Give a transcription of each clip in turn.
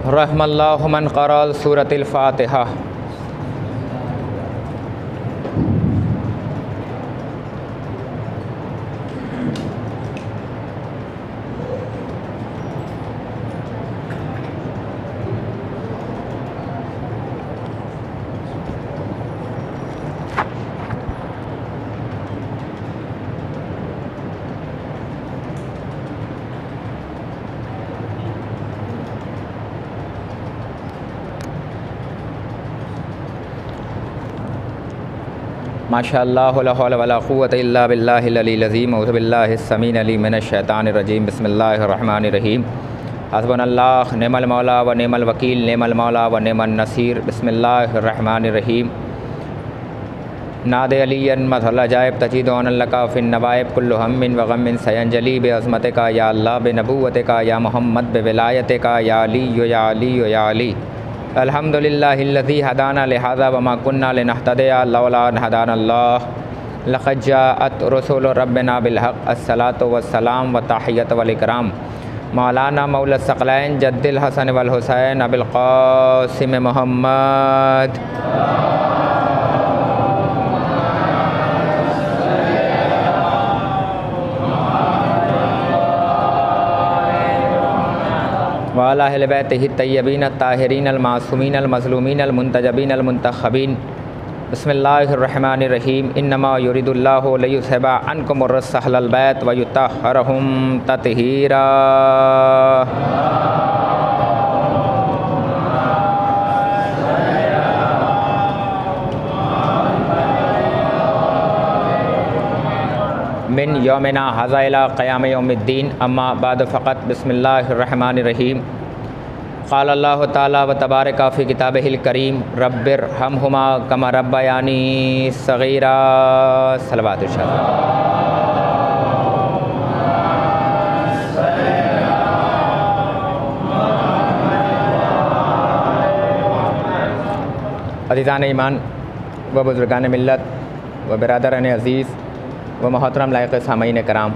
रहमल्लाहु मन क़रअ सूरतिल फ़ातिहा। माशाअल्लाह ला हौला वला कुव्वता इल्ला बिल्लाहिल अलील अज़ीम। औज़ु बिल्लाहिस समीइल अलीम मिनश शैतानिर रजीम। बिस्मिल्लाहिर रहमानिर रहीम। हस्बुनल्लाह निअमल मौला व निअमल वकील, निअमल मौला व निअमन नसीर। बिस्मिल्लाहिर रहमानिर रहीम। नादे अलियन मथल अजायब तजीद अनल्लका फ़िन नवाइब कुल्लु हम्मिन व गम्मिन सयंजली बिअज़मतिका या अल्लाह बिनबुव्वतिका या मुहम्मद बिविलायतिका या अली या अली या अली। अल्हम्दुलिल्लाहिल्लज़ी हदाना लिहाज़ा व मा कुन्ना लिनहतदिया लौला अन हदानल्लाह। लक़द जाअत रसूलु रब्बिना बिल हक़्क़। अस्सलातु वस्सलाम व तहिय्यतु वल इकराम मौलाना मौला सकलैन जद्दिल हसन वल हुसैन अबिल क़ासिम मुहम्मद। वाला अहले बैतिही तय्यबीन ताहिरीन अल मासूमीन अल मज़लूमीन अल मुंतजबीन अल मुंतखबीन। बिस्मिल्लाहिर रहमानिर रहीम। इन्नमा युरिदुल्लाहु लियुज़हिबा अन्कुमुर रिज्सा अहलल बैत व युतह्हिरहुम तत्हीरा। मिन यौमिना हाज़ा इला क़याम यौमिद्दीन। अम्मा बाद फ़क़त। बिस्मिल्लाहिर रहमानिर रहीम। क़ाल अल्लाहु तआला व तबारका फ़ी किताबिहिल करीम रब्बिरहमहुमा कमा रब्बयानी सग़ीरा। सलवातु शरीफ। अज़ीज़ान ईमान व बुज़ुर्गान मिल्लत व बिरादरान अज़ीज़ व मोहतरम लायक़ सामईन कराम,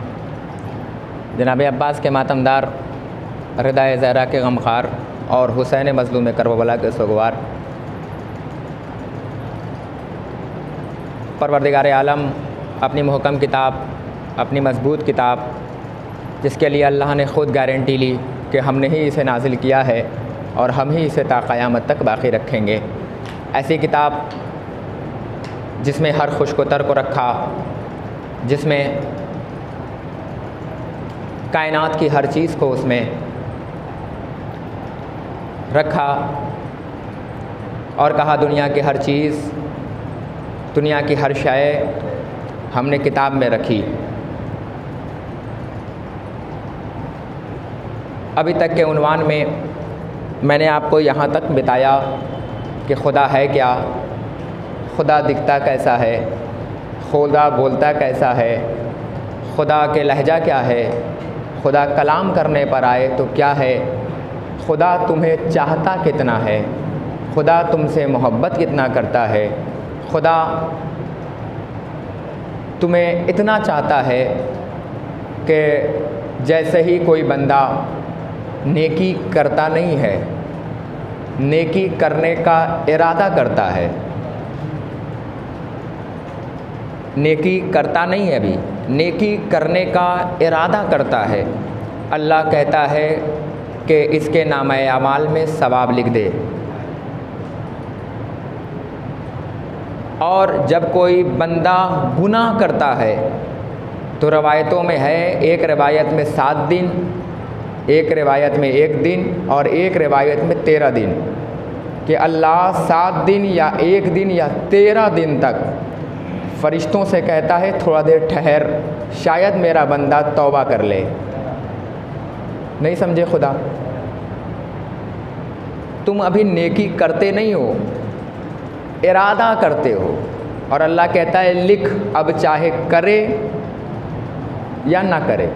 जनाब अब्बास के मातमदार, रिदाए ज़हरा के गमखार और हुसैन मज़लूम करबला के सुगवार, परवरदिगार आलम अपनी मुहकम किताब, अपनी मज़बूत किताब, जिसके लिए अल्लाह ने ख़ुद गारंटी ली कि हमने ही इसे नाजिल किया है और हम ही इसे ता क़यामत तक बाक़ी रखेंगे, ऐसी किताब जिसमें हर खुश को तर को रखा, जिसमें कायनात की हर चीज़ को उसमें रखा और कहा दुनिया की हर चीज़, दुनिया की हर शय हमने किताब में रखी। अभी तक के उन्वान में मैंने आपको यहाँ तक बताया कि खुदा है क्या, खुदा दिखता कैसा है, खुदा बोलता कैसा है, खुदा के लहजा क्या है, खुदा कलाम करने पर आए तो क्या है, खुदा तुम्हें चाहता कितना है, खुदा तुमसे मोहब्बत कितना करता है, खुदा तुम्हें इतना चाहता है कि जैसे ही कोई बंदा नेकी करता नहीं है, नेकी करने का इरादा करता है, नेकी करता नहीं है, अभी नेकी करने का इरादा करता है, अल्लाह कहता है कि इसके नामे अमाल में सवाब लिख दे। और जब कोई बंदा गुनाह करता है तो रवायतों में है, एक रिवायत में 7 दिन, एक रिवायत में 1 दिन और एक रिवायत में 13 दिन, कि अल्लाह 7 दिन या 1 दिन या 13 दिन तक फ़रिश्तों से कहता है थोड़ा देर ठहर, शायद मेरा बंदा तौबा कर ले। नहीं समझे खुदा, तुम अभी नेकी करते नहीं हो, इरादा करते हो, और अल्लाह कहता है लिख, अब चाहे करे या ना करे।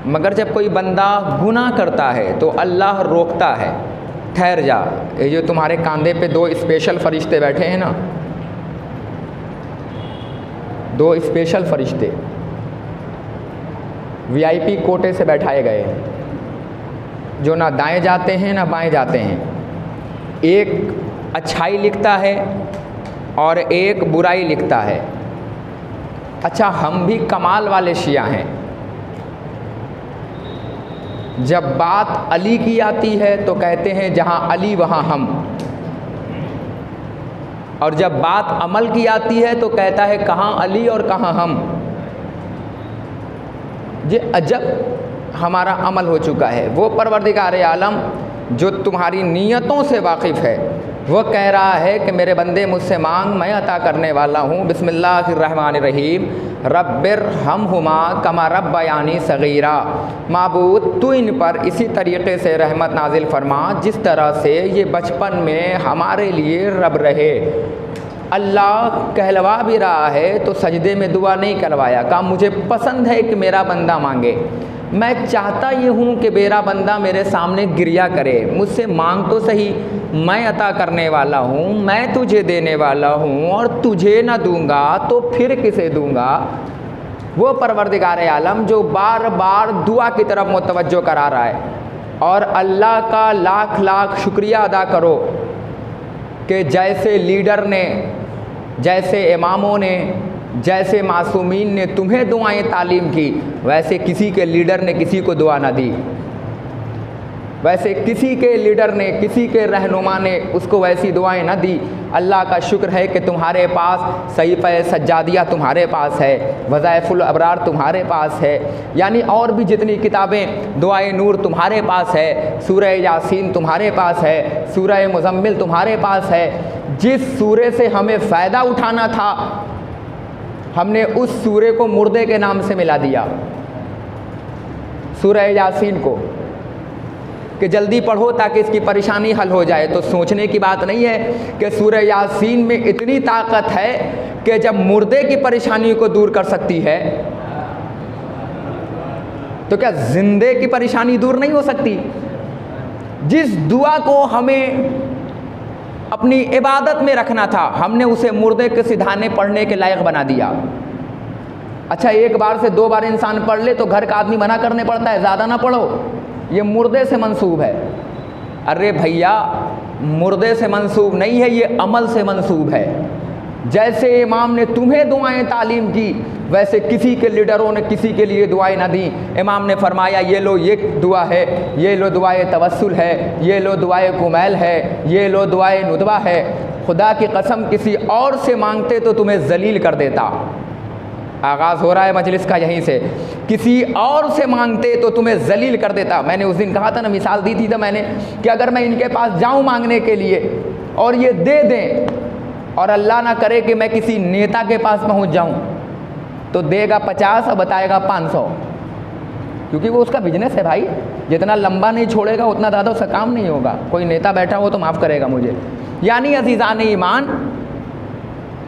मगर जब कोई बंदा गुनाह करता है तो अल्लाह रोकता है, ठहर जा। ये जो तुम्हारे कंधे पे 2 स्पेशल फ़रिश्ते बैठे हैं ना, 2 स्पेशल फ़रिश्ते VIP कोटे से बैठाए गए, जो ना दाएं जाते हैं ना बाएं जाते हैं, एक अच्छाई लिखता है और एक बुराई लिखता है। अच्छा, हम भी कमाल वाले शिया हैं। जब बात अली की आती है तो कहते हैं जहाँ अली वहाँ हम, और जब बात अमल की आती है तो कहता है कहाँ अली और कहाँ हम। ये अजब हमारा अमल हो चुका है। वो परवरदिगार आलम जो तुम्हारी नीयतों से वाकिफ़ है, वो कह रहा है कि मेरे बंदे मुझसे मांग, मैं अता करने वाला हूँ। बिस्मिल्लाहिर्रहमानिर्रहीम। रब्बिर हमहुमा कमा रब्बयानी सगीरा। माबूद तू इन पर इसी तरीक़े से रहमत नाजिल फरमा जिस तरह से ये बचपन में हमारे लिए रब रहे। अल्लाह कहलवा भी रहा है तो सजदे में दुआ नहीं करवाया, कहा मुझे पसंद है कि मेरा बंदा मांगे। मैं चाहता ये हूँ कि मेरा बंदा मेरे सामने गिरिया करे, मुझसे मांग तो सही, मैं अता करने वाला हूँ, मैं तुझे देने वाला हूँ, और तुझे ना दूंगा तो फिर किसे दूंगा। वो परवरदिगार आलम जो बार बार दुआ की तरफ मुतवज्जो करा रहा है। और अल्लाह का लाख लाख शुक्रिया अदा करो कि जैसे लीडर ने, जैसे इमामों ने, जैसे मासूमीन ने तुम्हें दुआएं तालीम की, वैसे किसी के लीडर ने किसी को दुआ ना दी, वैसे किसी के लीडर ने, किसी के रहनुमा ने उसको वैसी दुआएं ना दी। अल्लाह का शुक्र है कि तुम्हारे पास सहीफ़े सज्जादिया तुम्हारे पास है, वज़ाइफ़ुल अबरार तुम्हारे पास है, यानी और भी जितनी किताबें, दुआए नूर तुम्हारे पास है, सूरह यासीन तुम्हारे पास है, सूरह मुज़म्मिल तुम्हारे पास है। जिस सूरे से हमें फ़ायदा उठाना था, हमने उस सूरे को मुर्दे के नाम से मिला दिया, सूरह यासीन को, कि जल्दी पढ़ो ताकि इसकी परेशानी हल हो जाए। तो सोचने की बात नहीं है कि सूरह यासीन में इतनी ताकत है कि जब मुर्दे की परेशानी को दूर कर सकती है, तो क्या जिंदे की परेशानी दूर नहीं हो सकती? जिस दुआ को हमें अपनी इबादत में रखना था, हमने उसे मुर्दे के सिधाने पढ़ने के लायक बना दिया। अच्छा, एक बार से 2 बार इंसान पढ़ ले तो घर का आदमी मना करने पड़ता है, ज़्यादा ना पढ़ो, ये मुर्दे से मंसूब है। अरे भैया, मुर्दे से मंसूब नहीं है, ये अमल से मंसूब है। जैसे इमाम ने तुम्हें दुआएं तालीम की, वैसे किसी के लीडरों ने किसी के लिए दुआएं ना दी। इमाम ने फरमाया ये लो ये दुआ है, ये लो दुआए तवस्सुल है, ये लो दुआए कुमैल है, ये लो दुआए नुदवा है। खुदा की कसम किसी और से मांगते तो तुम्हें जलील कर देता। आगाज़ हो रहा है मजलिस का यहीं से। किसी और से मांगते तो तुम्हें जलील कर देता। मैंने उस दिन कहा था ना, मिसाल दी थी तो मैंने, कि अगर मैं इनके पास जाऊं मांगने के लिए और ये दे दें, और अल्लाह ना करे कि मैं किसी नेता के पास पहुंच जाऊं, तो देगा 50 और बताएगा 500, क्योंकि वो उसका बिजनेस है भाई। जितना लंबा नहीं छोड़ेगा उतना ज़्यादा उसका काम नहीं होगा। कोई नेता बैठा हो तो माफ़ करेगा मुझे। यानी अज़ीज़ान ईमान,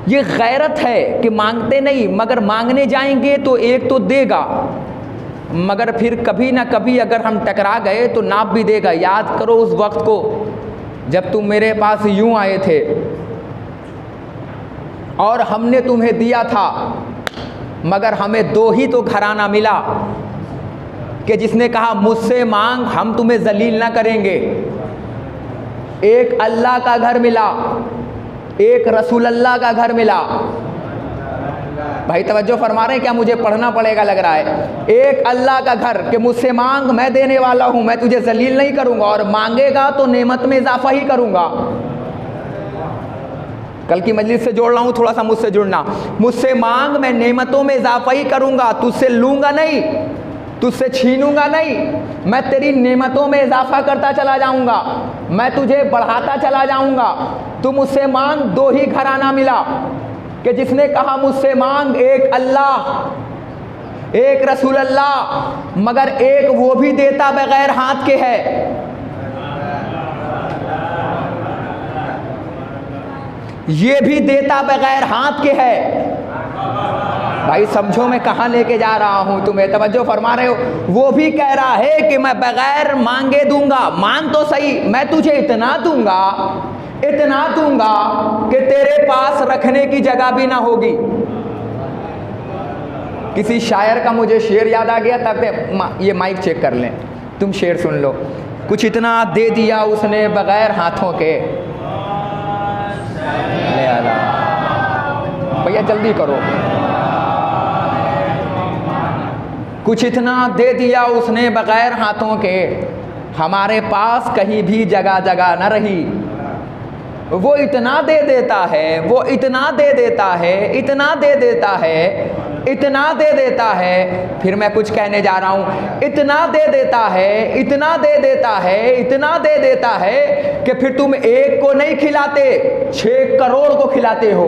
ये गैरत है कि मांगते नहीं, मगर मांगने जाएंगे तो एक तो देगा, मगर फिर कभी ना कभी अगर हम टकरा गए तो नाप भी देगा। याद करो उस वक्त को जब तुम मेरे पास यूं आए थे और हमने तुम्हें दिया था, मगर हमें 2 ही तो घराना मिला, कि जिसने कहा मुझसे मांग, हम तुम्हें जलील ना करेंगे। एक अल्लाह का घर मिला, एक रसूल अल्लाह का घर मिला। भाई तवज्जो फरमा रहे हैं क्या? मुझे पढ़ना पड़ेगा लग रहा है। एक अल्लाह का घर कि मुझसे मांग, मैं देने वाला हूं, मैं तुझे जलील नहीं करूंगा, और मांगेगा तो नेमत में इजाफा ही करूंगा। कल की मजलिस से जोड़ रहा हूं, थोड़ा सा मुझसे जुड़ना। मुझसे मांग, मैं नेमतों में इजाफा ही करूंगा, तुझसे लूंगा नहीं, तुझसे छीनूंगा नहीं, मैं तेरी नेमतों में इजाफा करता चला जाऊंगा, मैं तुझे बढ़ाता चला जाऊंगा। तू मुझसे मांग, 2 ही घराना मिला, कि जिसने कहा मुझसे मांग, एक अल्लाह, एक रसूल अल्लाह, मगर एक वो भी देता बगैर हाथ के है। ये भी देता बगैर हाथ के है। भाई समझो मैं कहाँ लेके जा रहा हूँ तुम्हें, तवज्जो फरमा रहे हो? वो भी कह रहा है कि मैं बगैर मांगे दूंगा। मांग तो सही, मैं तुझे इतना दूंगा, इतना दूंगा कि तेरे पास रखने की जगह भी ना होगी। किसी शायर का मुझे शेर याद आ गया, तब ये माइक चेक कर लें, तुम शेर सुन लो। कुछ इतना दे दिया उसने बगैर हाथों के, है, जल्दी करो। कुछ इतना दे दिया उसने बगैर हाथों के, हमारे पास कहीं भी जगह जगह न रही। वो इतना दे देता है, वो इतना दे देता है, इतना दे देता है, इतना दे देता है। फिर मैं कुछ कहने जा रहा हूँ, इतना दे देता है, इतना दे देता है, इतना दे देता है कि फिर तुम एक को नहीं खिलाते, 6 करोड़ को खिलाते हो।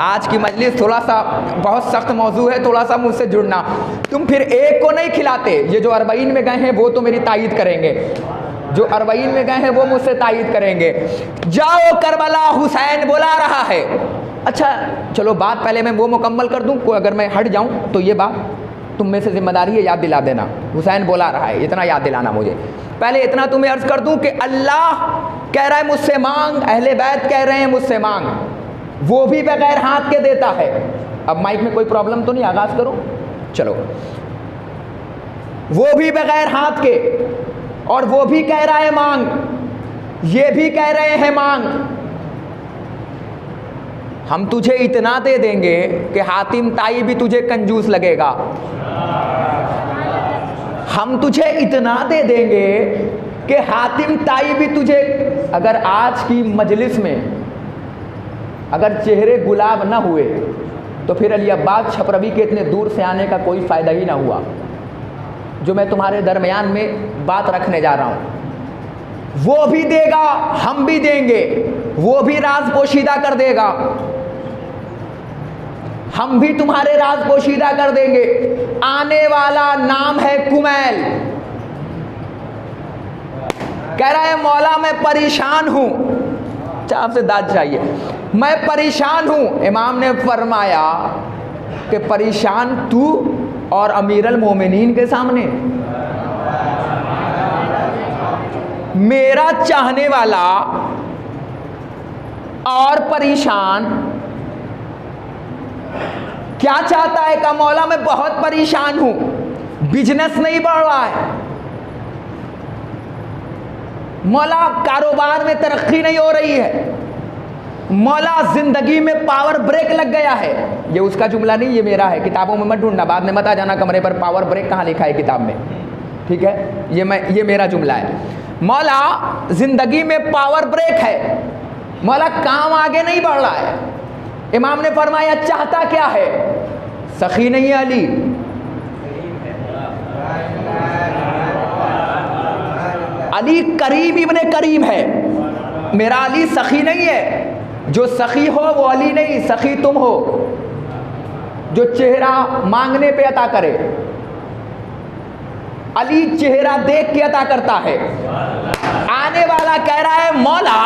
आज की मजलिस थोड़ा सा बहुत सख्त मौजू है, थोड़ा सा मुझसे जुड़ना। तुम फिर एक को नहीं खिलाते। ये जो अरबईन में गए हैं वो तो मेरी तायीद करेंगे, जो अरबईन में गए हैं वो मुझसे तायीद करेंगे। जाओ करबला, हुसैन बुला रहा है। अच्छा चलो, बात पहले मैं वो मुकम्मल कर दूं, कोई अगर मैं हट जाऊं तो ये बात तुम में से जिम्मेदारी है, याद दिला देना। हुसैन बुला रहा है, इतना याद दिलाना मुझे। पहले इतना तुम्हें अर्ज कर दूं कि अल्लाह कह रहा है मुझसे मांग, अहले बैत कह रहे हैं मुझसे मांग, वो भी बगैर हाथ के देता है। अब माइक में कोई प्रॉब्लम तो नहीं, आगाज करो। चलो, वो भी बगैर हाथ के, और वो भी कह रहा है मांग, ये भी कह रहे हैं मांग। हम तुझे इतना दे देंगे कि हातिम ताई भी तुझे कंजूस लगेगा। हम तुझे इतना दे देंगे कि हातिम ताई भी तुझे, अगर आज की मजलिस में अगर चेहरे गुलाब ना हुए तो फिर अली अब्बास छपरवी के इतने दूर से आने का कोई फ़ायदा ही ना हुआ। जो मैं तुम्हारे दरमियान में बात रखने जा रहा हूँ, वो भी देगा, हम भी देंगे, वो भी राज पोशीदा कर देगा, हम भी तुम्हारे राज पोशीदा कर देंगे। आने वाला नाम है कुमैल। कह रहा है मौला मैं परेशान हूं, आपसे दाद चाहिए, मैं परेशान हूं। इमाम ने फरमाया कि परेशान तू और अमीरुल मोमिनीन के सामने, मेरा चाहने वाला और परेशान क्या चाहता है? का मौला मैं बहुत परेशान हूं, बिजनेस नहीं बढ़ रहा है मौला, कारोबार में तरक्की नहीं हो रही है मौला, जिंदगी में पावर ब्रेक लग गया है। ये उसका जुमला नहीं, ये मेरा है। किताबों में मत ढूंढना, बाद में मत आ जाना कमरे पर, पावर ब्रेक कहाँ लिखा है किताब में, ठीक है? ये मेरा जुमला है। मौला जिंदगी में पावर ब्रेक है मौला, काम आगे नहीं बढ़ रहा है। इमाम ने फरमाया चाहता क्या है? सखी नहीं है अली, अली करीम इब्ने करीम है, मेरा अली सखी नहीं है। जो सखी हो वो अली नहीं, सखी तुम हो, जो चेहरा मांगने पे अता करे। अली चेहरा देख के अता करता है। आने वाला कह रहा है मौला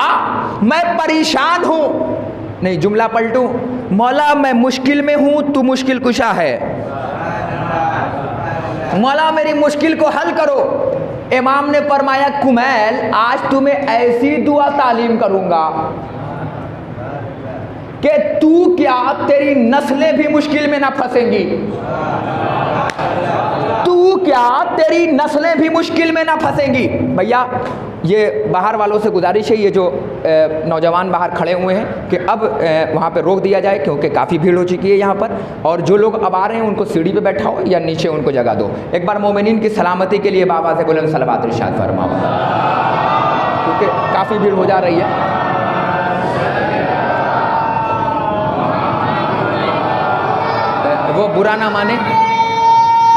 मैं परेशान हूं, नहीं जुमला पलटू, मौला मैं मुश्किल में हूं, तू मुश्किल कुशा है, मौला मेरी मुश्किल को हल करो। इमाम ने फरमाया कुमैल आज तुम्हें ऐसी दुआ तालीम करूंगा कि तू क्या तेरी नस्लें भी मुश्किल में ना फंसेंगी, तू क्या तेरी नस्लें भी मुश्किल में ना फंसेंगी। भैया ये बाहर वालों से गुजारिश है, ये जो नौजवान बाहर खड़े हुए हैं कि अब वहाँ पे रोक दिया जाए क्योंकि काफ़ी भीड़ हो चुकी है यहाँ पर, और जो लोग अब आ रहे हैं उनको सीढ़ी पे बैठाओ या नीचे उनको जगह दो। एक बार मोमिनीन की सलामती के लिए बाबा से बुलंद सलवात इरशाद फरमाओ, क्योंकि काफ़ी भीड़ हो जा रही है। वो बुरा ना माने,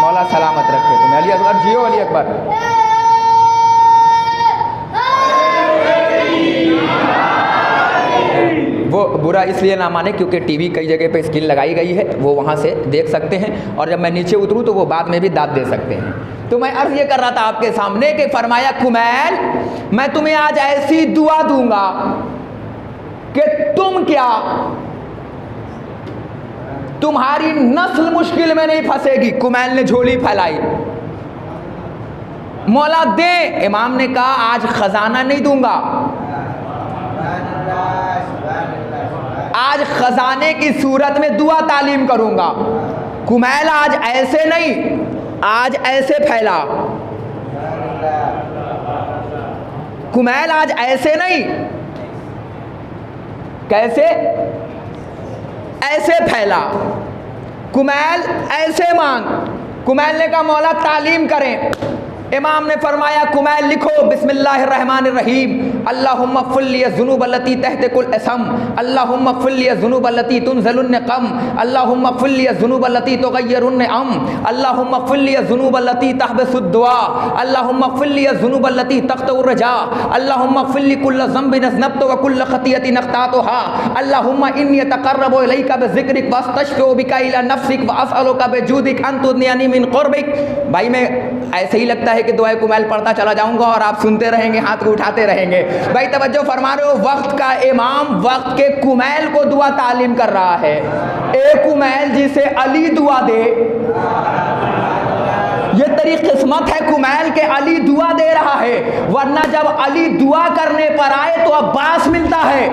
मौला सलामत रखे तुम्हें। अली अकबर जियो, अली अकबर। वो बुरा इसलिए ना माने क्योंकि टीवी कई जगह पे स्क्रीन लगाई गई है, वो वहाँ से देख सकते हैं, और जब मैं नीचे उतरूँ तो वो बाद में भी दाद दे सकते हैं। तो मैं अर्ज ये कर रहा था आपके सामने कि फरमाया कुमैल मैं तुम्हें आज ऐसी दुआ दूंगा कि तुम क्या, तुम्हारी नस्ल मुश्किल में नहीं फंसेगी। कुमैल ने झोली फैलाई, मौला दे। इमाम ने कहा आज खजाना नहीं दूंगा, आज खजाने की सूरत में दुआ तालीम करूंगा। कुमैल आज ऐसे नहीं, आज ऐसे फैला। कुमैल आज ऐसे नहीं, कैसे? ऐसे फैला, कुमैल ऐसे मांग। कुमैल ने कहा मौला तालीम करें। इमाम ने फरमाया कुमैल लिखो बिस्मिल्लाहिर्रहमानिर्रहीम, अल्लाहुम्मा फ़ुल्ली ज़ुनूब अल्लती तहतिकुल असम, अल्लाहुम्मा फ़ुल्ली ज़ुनूब अल्लती तुनज़िलुन नक़म, अल्लाहुम्मा फ़ुल्ली ज़ुनूब अल्लती तुग़य्यिरुन अम, अल्लाहुम्मा फ़ुल्ली ज़ुनूब अल्लती तहबिसुद दुआ, अल्लाहुम्मा फ़ुल्ली ज़ुनूब अल्लती तक़तउर रजा, अल्लाहुम्मा फ़ुल्ली कुल्ल ज़ंबिन अज़नबतु व कुल्ल ख़तियतिन अख़तातुहा, अल्लाहुम्मा इन्नी अतक़र्रबु इलैका बिज़िक्रिक व अस्तशफ़िउ बिका इला नफ़्सिक व असअलुका बिजूदिक अन तुग़नियनी मिन क़ुर्बिक। भाई मैं ऐसे ही लगता है कि दुआए कुमैल पढ़ता चला जाऊंगा और आप सुनते रहेंगे, हाथ को उठाते रहेंगे। भाई तवज्जो फरमा रहे हो, वक्त का इमाम वक्त के कुमैल को दुआ तालीम कर रहा है। एक कुमैल जिसे अली दुआ दे, ये तेरी किस्मत है कुमैल के अली दुआ दे रहा है, वरना जब अली दुआ करने पर आए तो अब्बास मिलता है।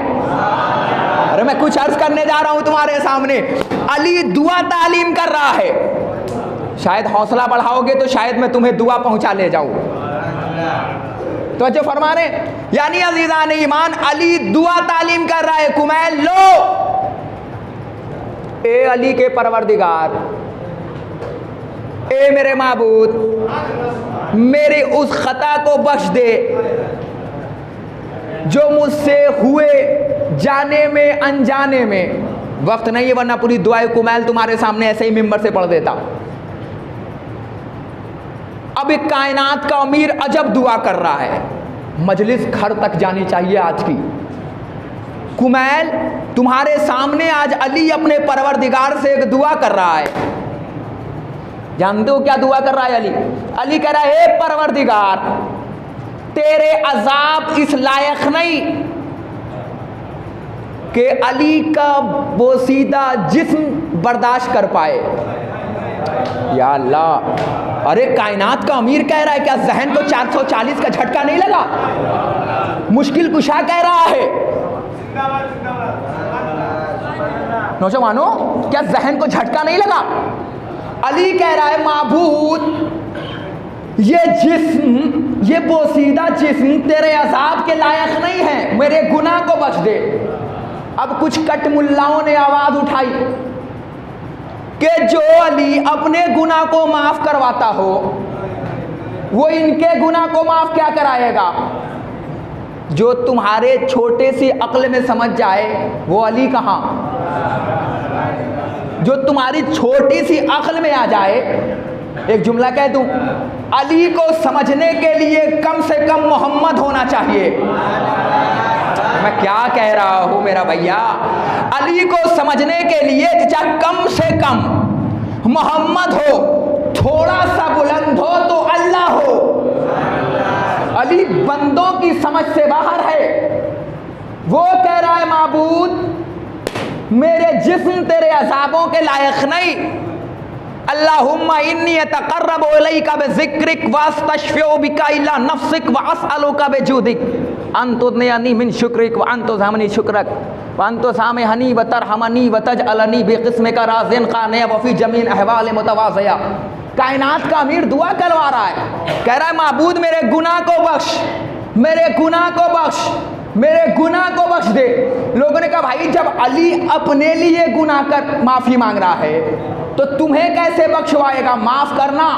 अरे मैं कुछ अर्ज करने जा रहा हूं तुम्हारे सामने, अली दुआ तालीम कर रहा है। शायद हौसला बढ़ाओगे तो शायद मैं तुम्हें दुआ पहुंचा ले जाऊं। तो जो फरमा रहे यानी अजीज़ान ईमान, अली दुआ तालीम कर रहा है। कुमैल लो, ए अली के परवरदिगार, ए मेरे माबूद, मेरी उस खता को बख्श दे जो मुझसे हुए जाने में अनजाने में। वक्त नहीं है वरना पूरी दुआए कुमैल तुम्हारे सामने ऐसे ही मिंबर से पढ़ देता। अब एक कायनात का अमीर अजब दुआ कर रहा है, मजलिस घर तक जानी चाहिए आज की। कुमैल तुम्हारे सामने आज अली अपने परवरदिगार से एक दुआ कर रहा है। जानते हो क्या दुआ कर रहा है अली? अली कह रहा है, हे परवरदिगार, तेरे अजाब इस लायक नहीं कि अली का बोसीदा जिस्म बर्दाश्त कर पाए। या अल्लाह, अरे कायनात का अमीर कह रहा है, क्या जहन को 440 का झटका नहीं लगा? मुश्किल कुशा कह रहा है। नौजवानों, क्या जहन को झटका नहीं लगा? अली कह रहा है, माबूद, ये जिस्म, ये बोसीदा जिस्म तेरे अजाब के लायक नहीं है, मेरे गुनाह को बख्श दे। अब कुछ कट मुल्लाओं ने आवाज उठाई कि जो अली अपने गुनाह को माफ करवाता हो वो इनके गुनाह को माफ क्या कराएगा? जो तुम्हारे छोटे सी अक्ल में समझ जाए वो अली कहाँ? जो तुम्हारी छोटी सी अक्ल में आ जाए, एक जुमला कह दूं, अली को समझने के लिए कम से कम मोहम्मद होना चाहिए। मैं क्या कह रहा हूं मेरा भैया? अली को समझने के लिए चाहे कम से कम मोहम्मद हो, थोड़ा सा बुलंद हो तो अल्लाह हो। अली बंदों की समझ से बाहर है। वो कह रहा है, माबूद, मेरे जिस्म तेरे अज़ाबों के लायक नहीं। अल्लाहुम्मा इन्नी अतक़र्रबु इलैका बिज़िक्रिक वअस्तशफ़िउ बिका इला नफ़्सिक वअसअलुका बिजूदिक अन तुग़नियनी मिन शुक्रिक व अन तुज़हिमनी शुक्रक व अन तुसामिहनी व तरहमनी व तजअलनी बिक़िस्मिका राज़िन क़ानिया व फ़ी जमीन अहवाल मुतवाज़िया। कायनात का अमीर दुआ करवा रहा है, कह रहा है, माबूद मेरे गुनाह को बख्श, मेरे गुनाह को बख्श, मेरे गुनाह को बख्श दे। लोगों ने कहा, भाई जब अली अपने लिए गुनाह कर माफ़ी मांग रहा है तो तुम्हें कैसे बख्शवाएगा? माफ़ करना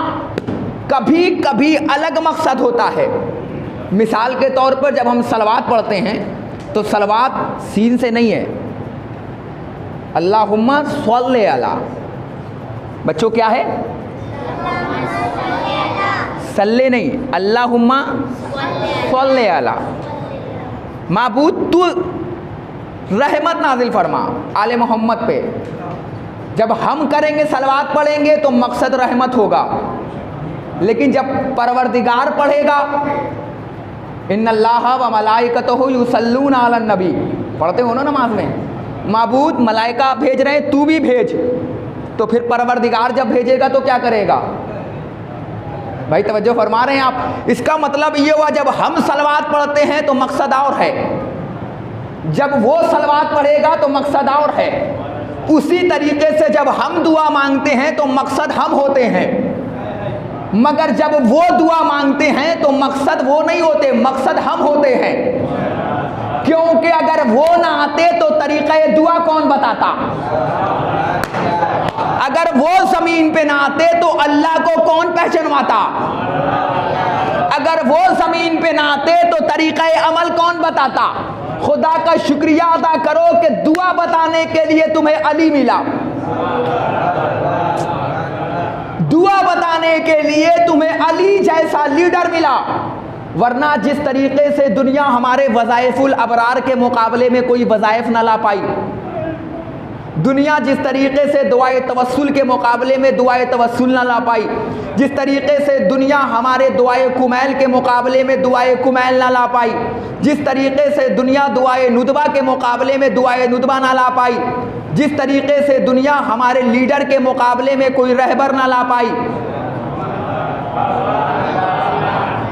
कभी कभी अलग मकसद होता है। मिसाल के तौर पर जब हम सलवात पढ़ते हैं तो सलवात सीन से नहीं है, अल्लाहुम्मा सल्ले अला। बच्चों क्या है? सल्ले नहीं, अल्लाहुम्मा सल्ले अला। माबूद तू रहमत नाजिल फरमा आले मोहम्मद पे। जब हम करेंगे, सलवात पढ़ेंगे तो मकसद रहमत होगा, लेकिन जब परवरदिगार पढ़ेगा, इन्नल्लाह व मलाइकतहु युसल्लूना अलन नबी, पढ़ते हो ना नमाज में, माबूद मलाइका भेज रहे हैं, तू भी भेज। तो फिर परवरदिगार जब भेजेगा तो क्या करेगा? भाई तवज्जो फरमा रहे हैं आप? इसका मतलब ये हुआ, जब हम सलवात पढ़ते हैं तो मकसद और है, जब वो सलवात पढ़ेगा तो मकसद और है। उसी तरीके से जब हम दुआ मांगते हैं तो मकसद हम होते हैं, मगर जब वो दुआ मांगते हैं तो मकसद वो नहीं होते, मकसद हम होते हैं। क्यों? क्योंकि अगर वो ना आते तो तरीक़ा दुआ कौन बताता? अगर वो ज़मीन पे ना आते तो अल्लाह को कौन पहचानवाता? अगर वो ज़मीन पे ना आते तो तरीक़ा अमल कौन बताता? खुदा का शुक्रिया अदा करो कि दुआ बताने के लिए तुम्हें अली मिला, दुआ बताने के लिए तुम्हें अली जैसा लीडर मिला। वरना जिस तरीके से दुनिया हमारे वज़ाइफुल अबरार के मुकाबले में कोई वज़ाइफ ना ला पाई, दुनिया जिस तरीके से दुआए तवस्सुल के मुकाबले में दुआए तवस्सुल ना ला पाई, जिस तरीके से दुनिया हमारे दुआए कुमैल के मुकाबले में दुआए कुमैल ना ला पाई, जिस तरीके से दुनिया दुआए नुदबा के मुकाबले में दुआए नुदबा ना ला पाई, जिस तरीके से दुनिया हमारे लीडर के मुकाबले में कोई रहबर ना ला पाई।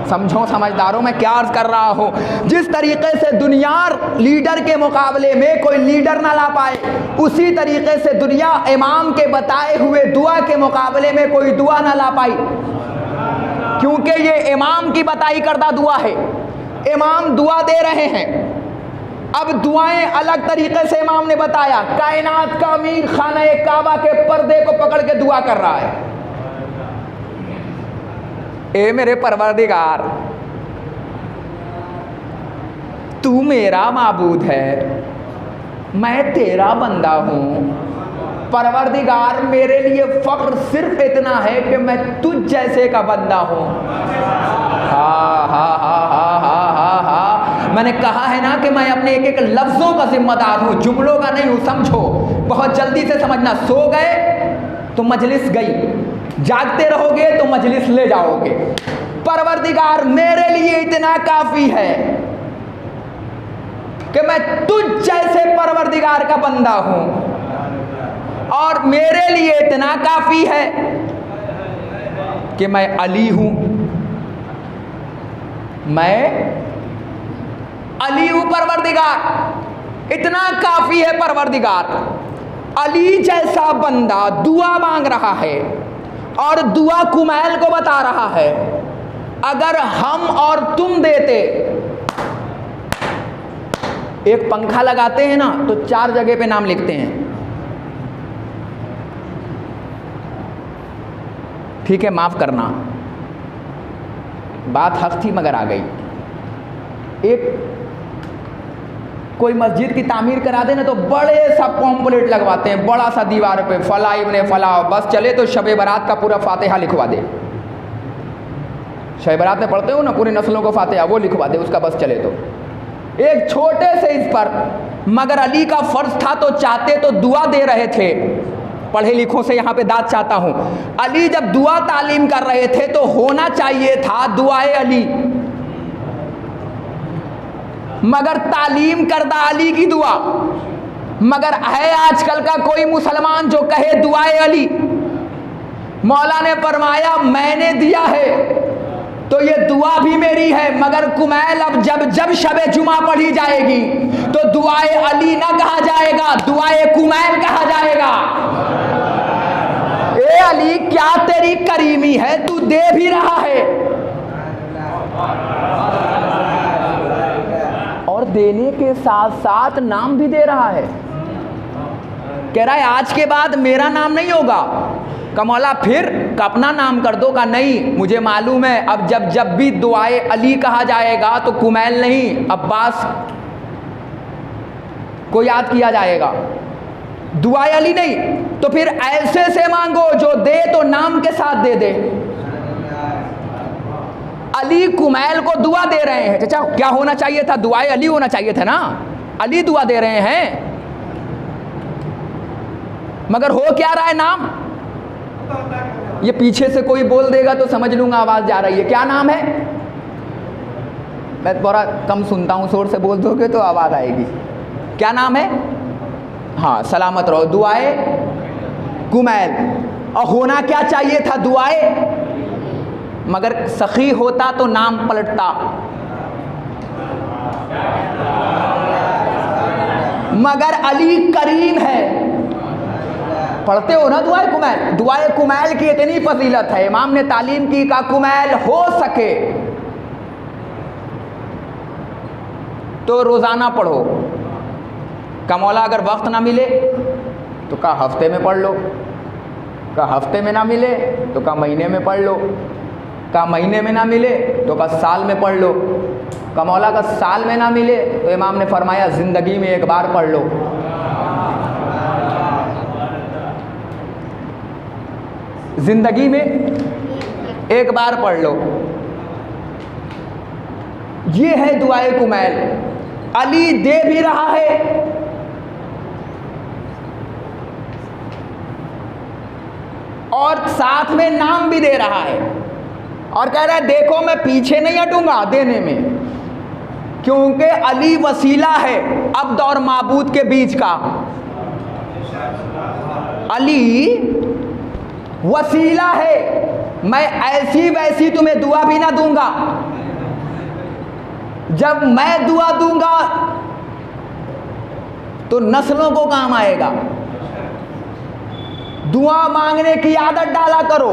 समझो समझदारों, मैं क्या अर्ज कर रहा हूँ। जिस तरीके से दुनिया लीडर के मुकाबले में कोई लीडर ना ला पाए, उसी तरीके से दुनिया इमाम के बताए हुए दुआ के मुकाबले में कोई दुआ ना ला पाई, क्योंकि ये इमाम की बताई करदा दुआ है। इमाम दुआ दे रहे हैं। अब दुआएं अलग तरीके से इमाम ने बताया। कायनात का अमीर खाना काबा के पर्दे को पकड़ के दुआ कर रहा है, ए मेरे परवरदिगार, तू मेरा माबूद है, मैं तेरा बंदा हूँ। परवरदिगार, मेरे लिए फ़ख्र सिर्फ इतना है कि मैं तुझ जैसे का बंदा हूँ। हा हा हा हा हा हा हा। मैंने कहा है ना कि मैं अपने एक एक लफ्ज़ों का जिम्मेदार हूँ, जुमलों का नहीं हूँ। समझो, बहुत जल्दी से समझना। सो गए तो मजलिस गई, जागते रहोगे तो मजलिस ले जाओगे। परवरदिगार, मेरे लिए इतना काफ़ी है कि मैं तुझ जैसे परवरदिगार का बंदा हूं, और मेरे लिए इतना काफ़ी है कि मैं अली हूं। मैं अली हूं परवरदिगार, इतना काफ़ी है परवरदिगार। अली जैसा बंदा दुआ मांग रहा है और दुआ कुमैल को बता रहा है। अगर हम और तुम देते, एक पंखा लगाते हैं ना तो 4 जगह पे नाम लिखते हैं, ठीक है, माफ करना, बात हक थी मगर आ गई। एक कोई मस्जिद की तामीर करा दे ना तो बड़े सा पॉम्पलेट लगवाते हैं, बड़ा सा दीवार पे, फला इब्ने फला, बस चले तो शब बारात का पूरा फातिहा लिखवा दे। शब बारात में पढ़ते हो ना पूरी नस्लों को फातिहा, वो लिखवा दे उसका, बस चले तो। एक छोटे से इस पर, मगर अली का फर्ज था तो चाहते तो दुआ दे रहे थे। पढ़े लिखों से यहाँ पे दाद चाहता हूँ। अली जब दुआ तालीम कर रहे थे तो होना चाहिए था दुआए अली, मगर तालीम करदा अली की दुआ। मगर है आजकल का कोई मुसलमान जो कहे दुआए अली। मौला ने फरमाया मैंने दिया है तो ये दुआ भी मेरी है, मगर कुमैल अब जब शबे जुमा पढ़ी जाएगी तो दुआए अली ना कहा जाएगा, दुआए कुमैल कहा जाएगा। ए अली, क्या तेरी करीमी है, तू दे भी रहा है और देने के साथ साथ नाम भी दे रहा है। कह रहा है आज के बाद मेरा नाम नहीं होगा। कमौला फिर अपना नाम कर दो। का नहीं, मुझे मालूम है अब जब भी दुआए अली कहा जाएगा तो कुमैल नहीं अब्बास को याद किया जाएगा, दुआए अली नहीं। तो फिर ऐसे से मांगो जो दे तो नाम के साथ दे दे। अली कुमैल को दुआ दे रहे हैं। चाचा क्या होना चाहिए था, दुआए अली होना चाहिए था ना, अली दुआ दे रहे हैं, मगर हो क्या रहा है नाम। ये पीछे से कोई बोल देगा तो समझ लूंगा आवाज जा रही है। क्या नाम है, मैं थोड़ा कम सुनता हूं, जोर से बोल दोगे तो आवाज आएगी। क्या नाम है, हाँ सलामत रहो, दुआए कुमैल। और होना क्या चाहिए था, दुआए, मगर सखी होता तो नाम पलटता। मगर अली करीम है। पढ़ते हो ना दुआए कुमैल। दुआए कुमैल की इतनी फजीलत है, इमाम ने तालीम की का कुमैल हो सके तो रोज़ाना पढ़ो। का मौला अगर वक्त ना मिले तो का हफ्ते में पढ़ लो, का हफ्ते में ना मिले तो का महीने में पढ़ लो, का महीने में ना मिले तो का साल में पढ़ लो, का मौला का साल में ना मिले तो इमाम ने फरमाया ज़िंदगी में एक बार पढ़ लो। ज़िंदगी में एक बार पढ़ लो। ये है दुआए कुमैल। अली दे भी रहा है और साथ में नाम भी दे रहा है और कह रहा है देखो मैं पीछे नहीं हटूंगा देने में, क्योंकि अली वसीला है अब्द और माबूद के बीच का। अली वसीला है, मैं ऐसी वैसी तुम्हें दुआ भी ना दूंगा। जब मैं दुआ दूंगा तो नस्लों को काम आएगा। दुआ मांगने की आदत डाला करो,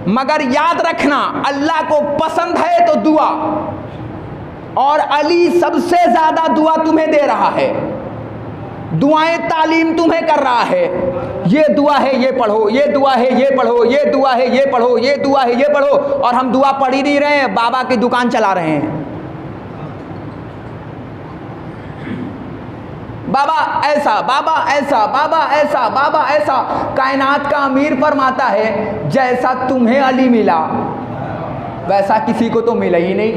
मगर याद रखना अल्लाह को पसंद है तो दुआ, और अली सबसे ज्यादा दुआ तुम्हें दे रहा है, दुआएं तालीम तुम्हें कर रहा है। ये दुआ है ये पढ़ो, ये दुआ है ये पढ़ो, ये दुआ है ये पढ़ो, ये दुआ है ये पढ़ो, और हम दुआ पढ़ ही नहीं रहे हैं, बाबा की दुकान चला रहे हैं। बाबा ऐसा, बाबा ऐसा, बाबा ऐसा, बाबा ऐसा। कायनात का अमीर फरमाता है जैसा तुम्हें अली मिला वैसा किसी को तो मिला ही नहीं।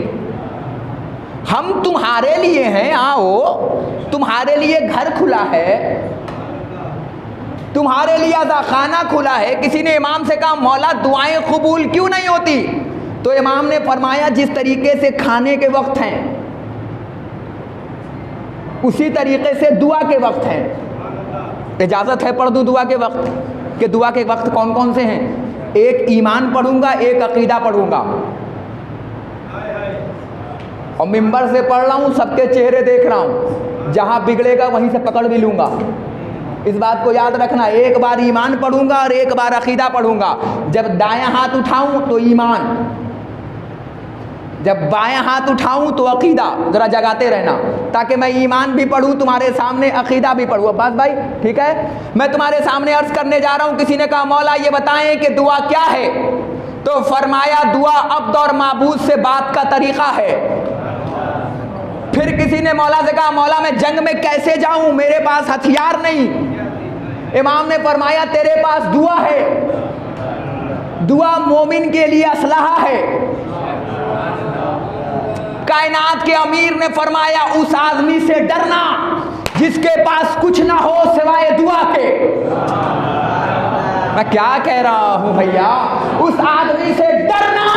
हम तुम्हारे लिए हैं, आओ, तुम्हारे लिए घर खुला है, तुम्हारे लिए अज़ाखाना खुला है। किसी ने इमाम से कहा मौला दुआएं कबूल क्यों नहीं होती? तो इमाम ने फरमाया जिस तरीके से खाने के वक्त हैं उसी तरीके से दुआ के वक्त हैं। इजाज़त है पढ़ दूँ दुआ के वक्त? कि दुआ के वक्त कौन कौन से हैं? एक ईमान पढ़ूंगा, एक अकीदा पढ़ूंगा, और मिंबर से पढ़ रहा हूँ, सबके चेहरे देख रहा हूँ, जहाँ बिगड़ेगा वहीं से पकड़ भी लूँगा। इस बात को याद रखना, एक बार ईमान पढ़ूंगा और एक बार अकीदा पढ़ूंगा। जब दायां हाथ उठाऊं तो ईमान, जब बायां हाथ उठाऊं तो अकीदा। जरा जगाते रहना ताकि मैं ईमान भी पढ़ूं तुम्हारे सामने, अकीदा भी पढ़ूं। अब्बास भाई ठीक है, मैं तुम्हारे सामने अर्ज करने जा रहा हूं। किसी ने कहा मौला ये बताएं कि दुआ क्या है? तो फरमाया दुआ अब्द और माबूद से बात का तरीका है। फिर किसी ने मौला से कहा मौला मैं जंग में कैसे जाऊं, मेरे पास हथियार नहीं। इमाम ने फरमाया तेरे पास दुआ है, दुआ मोमिन के लिए असलहा है। कायनात के अमीर ने फरमाया उस आदमी से डरना जिसके पास कुछ ना हो सिवाय दुआ के। मैं क्या कह रहा हूं भैया? उस आदमी से डरना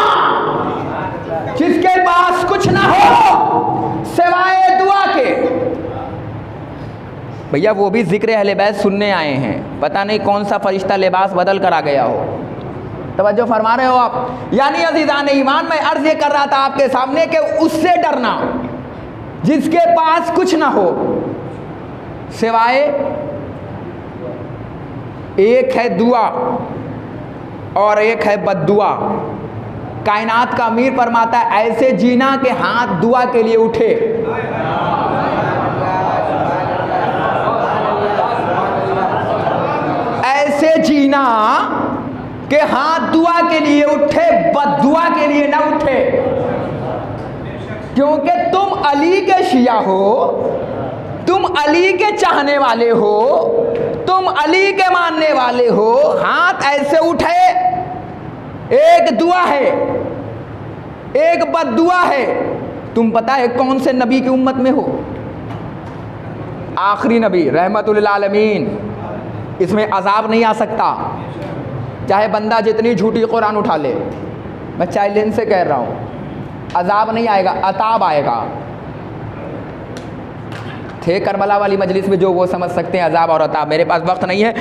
जिसके पास कुछ ना हो सिवाय दुआ के। भैया वो भी जिक्र अहले बैत सुनने आए हैं, पता नहीं कौन सा फरिश्ता लिबास बदल कर आ गया हो। तवज्जो फरमा रहे हो आप? यानी अज़ीज़ान ईमान, मैं अर्ज़ ये कर रहा था आपके सामने कि उससे डरना जिसके पास कुछ ना हो सिवाय एक है दुआ और एक है बद्दुआ। कायनात का अमीर फरमाता है ऐसे जीना कि हाथ दुआ के लिए उठे। ऐसे जीना कि हाथ दुआ के लिए उठे, बद्दुआ के लिए ना उठे। क्योंकि तुम अली के शिया हो, तुम अली के चाहने वाले हो, तुम अली के मानने वाले हो। हाथ ऐसे उठे, एक दुआ है एक बद्दुआ है। तुम पता है कौन से नबी की उम्मत में हो? आखिरी नबी रहमतुल लिल आलमीन। इसमें अजाब नहीं आ सकता, चाहे बंदा जितनी झूठी कुरान उठा ले। मैं चैलेंज से कह रहा हूँ, अजाब नहीं आएगा, अताब आएगा। थे करबला वाली मजलिस में जो वो समझ सकते हैं अजाब और अताब। मेरे पास वक्त नहीं है,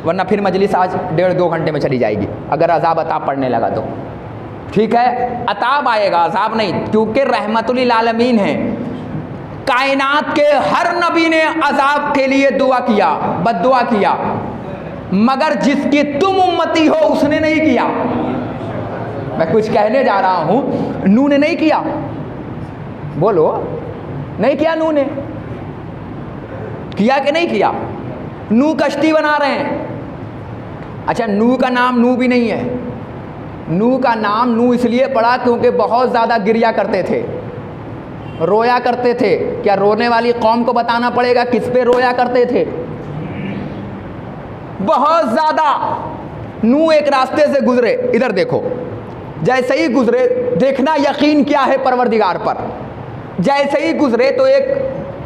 वरना फिर मजलिस आज 1.5-2 घंटे में चली जाएगी अगर अजाब अताब पढ़ने लगा तो। ठीक है, अताब आएगा, अजाब नहीं, क्योंकि रहमतुल लिल आलमीन है। कायनात के हर नबी ने अजाब के लिए दुआ किया, बद्दुआ किया, मगर जिसकी तुम उम्मती हो उसने नहीं किया। मैं कुछ कहने जा रहा हूं, नूह ने नहीं किया। बोलो, नहीं किया नूह ने? किया कि नहीं किया? नूह कश्ती बना रहे हैं। अच्छा, नूह का नाम नूह भी नहीं है। नूह का नाम नूह इसलिए पड़ा क्योंकि बहुत ज़्यादा गिरिया करते थे, रोया करते थे। क्या रोने वाली कौम को बताना पड़ेगा किस पे रोया करते थे? बहुत ज़्यादा। नूह एक रास्ते से गुजरे, इधर देखो, जैसे ही गुजरे, देखना यकीन क्या है परवरदिगार पर, जैसे ही गुजरे तो एक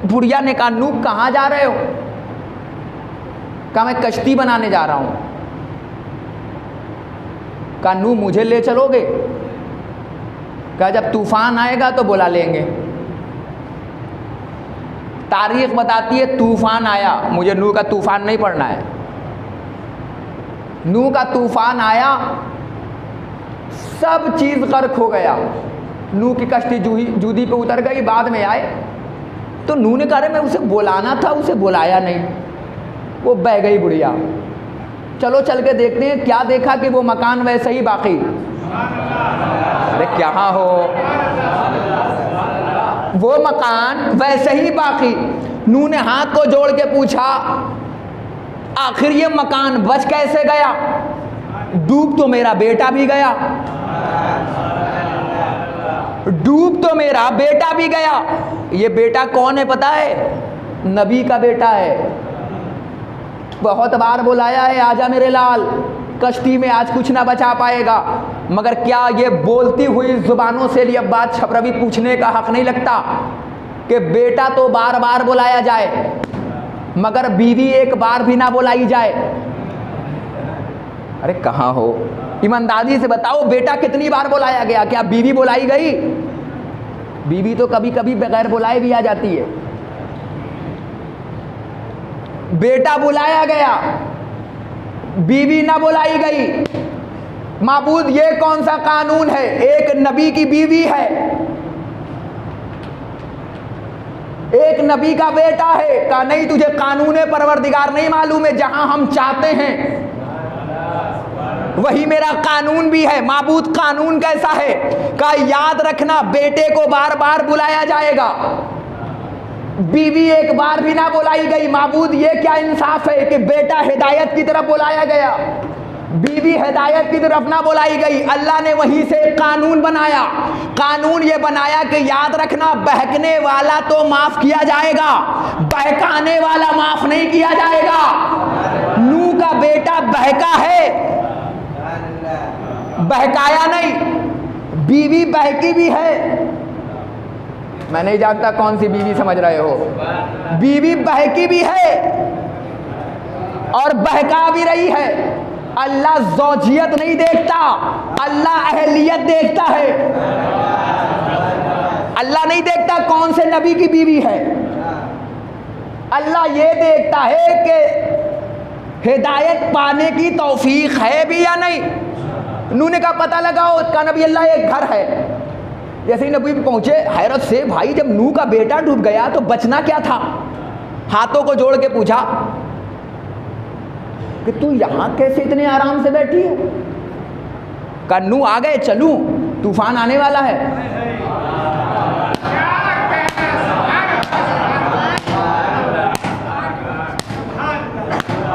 बुढ़िया ने कहा, नूह कहाँ जा रहे हो? कहा, मैं कश्ती बनाने जा रहा हूं। कहा, नूह मुझे ले चलोगे? कहा, जब तूफान आएगा तो बुला लेंगे। तारीख बताती है तूफान आया, मुझे नूह का तूफान नहीं पढ़ना है। नूह का तूफान आया, सब चीज गर्क हो गया। नूह की कश्ती जूदी पे उतर गई। बाद में आए तो नूह ने कहा, मैं उसे बुलाना था, उसे बुलाया नहीं, वो बह गई बुढ़िया। चलो चल के देखते हैं। क्या देखा कि वो मकान वैसे ही बाकी। अरे क्या हो, वो मकान वैसे ही बाकी। नूह ने हाथ को जोड़ के पूछा, आखिर ये मकान बच कैसे गया? डूब तो मेरा बेटा भी गया, डूब तो मेरा बेटा भी गया। ये बेटा कौन है पता है? नबी का बेटा है। बहुत बार बुलाया है, आजा मेरे लाल, कश्ती में आज कुछ ना बचा पाएगा। मगर क्या ये बोलती हुई जुबानों से लिए बात छपरवी पूछने का हक नहीं लगता कि बेटा तो बार बार बुलाया जाए मगर बीवी एक बार भी ना बुलाई जाए? अरे कहाँ हो, ईमानदारी से बताओ, बेटा कितनी बार बुलाया गया? क्या बीवी बुलाई गई? बीवी तो कभी कभी बगैर बुलाए भी आ जाती है। बेटा बुलाया गया, बीवी ना बुलाई गई। माबूद, ये कौन सा कानून है? एक नबी की बीवी है, एक नबी का बेटा है। कहा, नहीं, तुझे कानून परवरदिगार नहीं मालूम है। जहां हम चाहते हैं वही मेरा कानून भी है। माबूद, कानून कैसा है? कहा, याद रखना, बेटे को बार बार बुलाया जाएगा, बीवी एक बार भी ना बुलाई गई। माबूद, ये क्या इंसाफ है कि बेटा हिदायत की तरफ बुलाया गया, बीवी हिदायत की तरफ ना बुलाई गई। अल्लाह ने वहीं से कानून बनाया। कानून ये बनाया कि याद रखना, बहकने वाला तो माफ किया जाएगा, बहकाने वाला माफ नहीं किया जाएगा। नूह का बेटा बहका है, बहकाया नहीं। बीवी बहकी भी है। मैं नहीं जानता कौन सी बीवी समझ रहे हो। बीवी बहकी भी है और बहका भी रही है। अल्लाह ज़ौजियत नहीं देखता, अल्लाह अहलियत देखता है। अल्लाह नहीं देखता कौन से नबी की बीवी है, अल्लाह ये देखता है कि हिदायत पाने की तौफीक है भी या नहीं। नूह ने कहा, पता लगाओ। का नबी अल्लाह एक घर है। जैसे ही नबी पहुंचे, हैरत से, भाई जब नूह का बेटा डूब गया तो बचना क्या था? हाथों को जोड़ के पूछा कि तू यहां कैसे इतने आराम से बैठी है? कहा, नूह आ गए, चलूं, तूफान आने वाला है।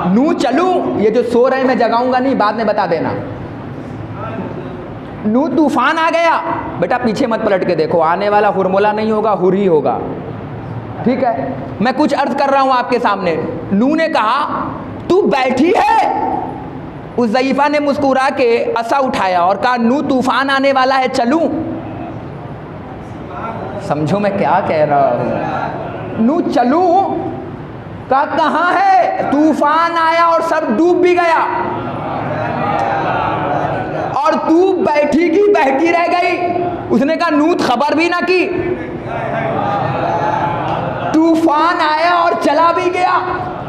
नूह चलूं? ये जो सो रहे मैं जगाऊंगा नहीं, बाद में बता देना। नूह, तूफान आ गया। बेटा पीछे मत पलट के देखो, आने वाला हुरमुला नहीं होगा, हुर ही होगा। ठीक है, मैं कुछ अर्ज कर रहा हूं आपके सामने। नूह ने कहा, तू बैठी है? उस ज़ईफ़ा ने मुस्कुरा के असा उठाया और कहा, नूह तूफान आने वाला है, चलूं? समझो मैं क्या कह रहा हूं। नूह चलूं? कहा, कहां है? तूफान आया और सब डूब भी गया और तू बैठी की बहकी रह गई। उसने कहा, नूह खबर भी ना की, तूफान आया और चला भी गया,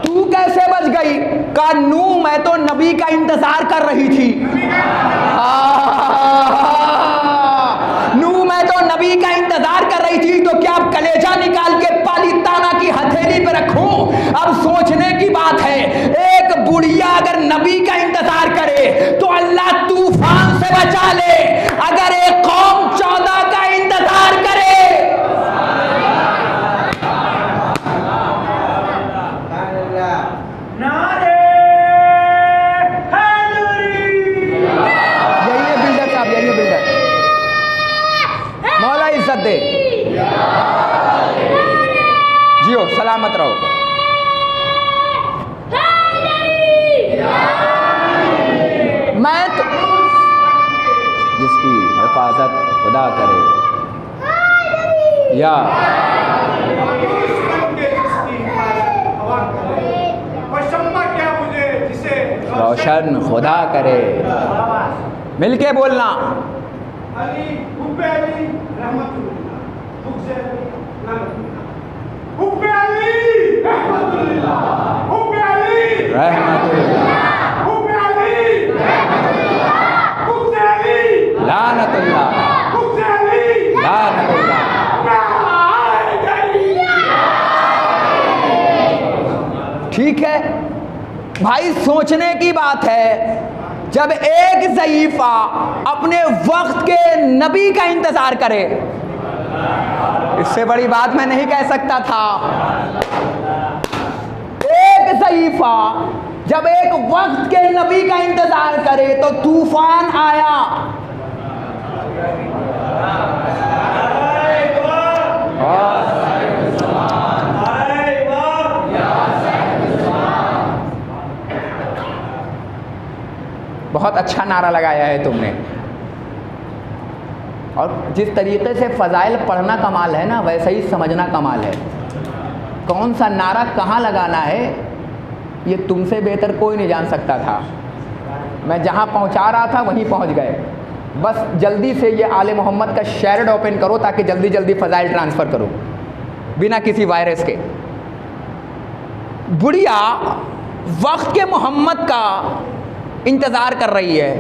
तू कैसे बच गई? कहा, नूह मैं तो नबी का इंतजार कर रही थी। नूह मैं तो नबी का इंतजार कर रही थी। तो क्या अब कलेजा निकाल के पालीताना की हथेली पे रखूं? अब सोचने की बात है, एक बुढ़िया अगर नबी का इंतजार करे तो अल्लाह तूफान से बचा ले। अगर एक कौम 14 का इंतजार करे मौला इज्जत दे। जियो सलामत रहो। मैं तो जिसकी हिफाजत खुदा करे या रोशन खुदा करे। मिलके बोलना। लानतुल्लाह लानतुल्लाह। ठीक है भाई, सोचने की बात है, जब एक ज़ईफ़ा अपने वक्त के नबी का इंतजार करे, इससे बड़ी बात मैं नहीं कह सकता था। एक ज़ईफ़ा जब एक वक्त के नबी का इंतजार करे तो तूफान आया। बहुत अच्छा नारा लगाया है तुमने। और जिस तरीके से फ़ज़ाइल पढ़ना कमाल है ना, वैसे ही समझना कमाल है। कौन सा नारा कहाँ लगाना है ये तुमसे बेहतर कोई नहीं जान सकता था। मैं जहाँ पहुँचा रहा था वहीं पहुँच गए। बस जल्दी से ये आले मोहम्मद का शेयर्ड ओपन करो ताकि जल्दी जल्दी फ़ज़ाइल ट्रांसफ़र करो बिना किसी वायरस के। बुढ़िया वक्त के मोहम्मद का इंतज़ार कर रही है,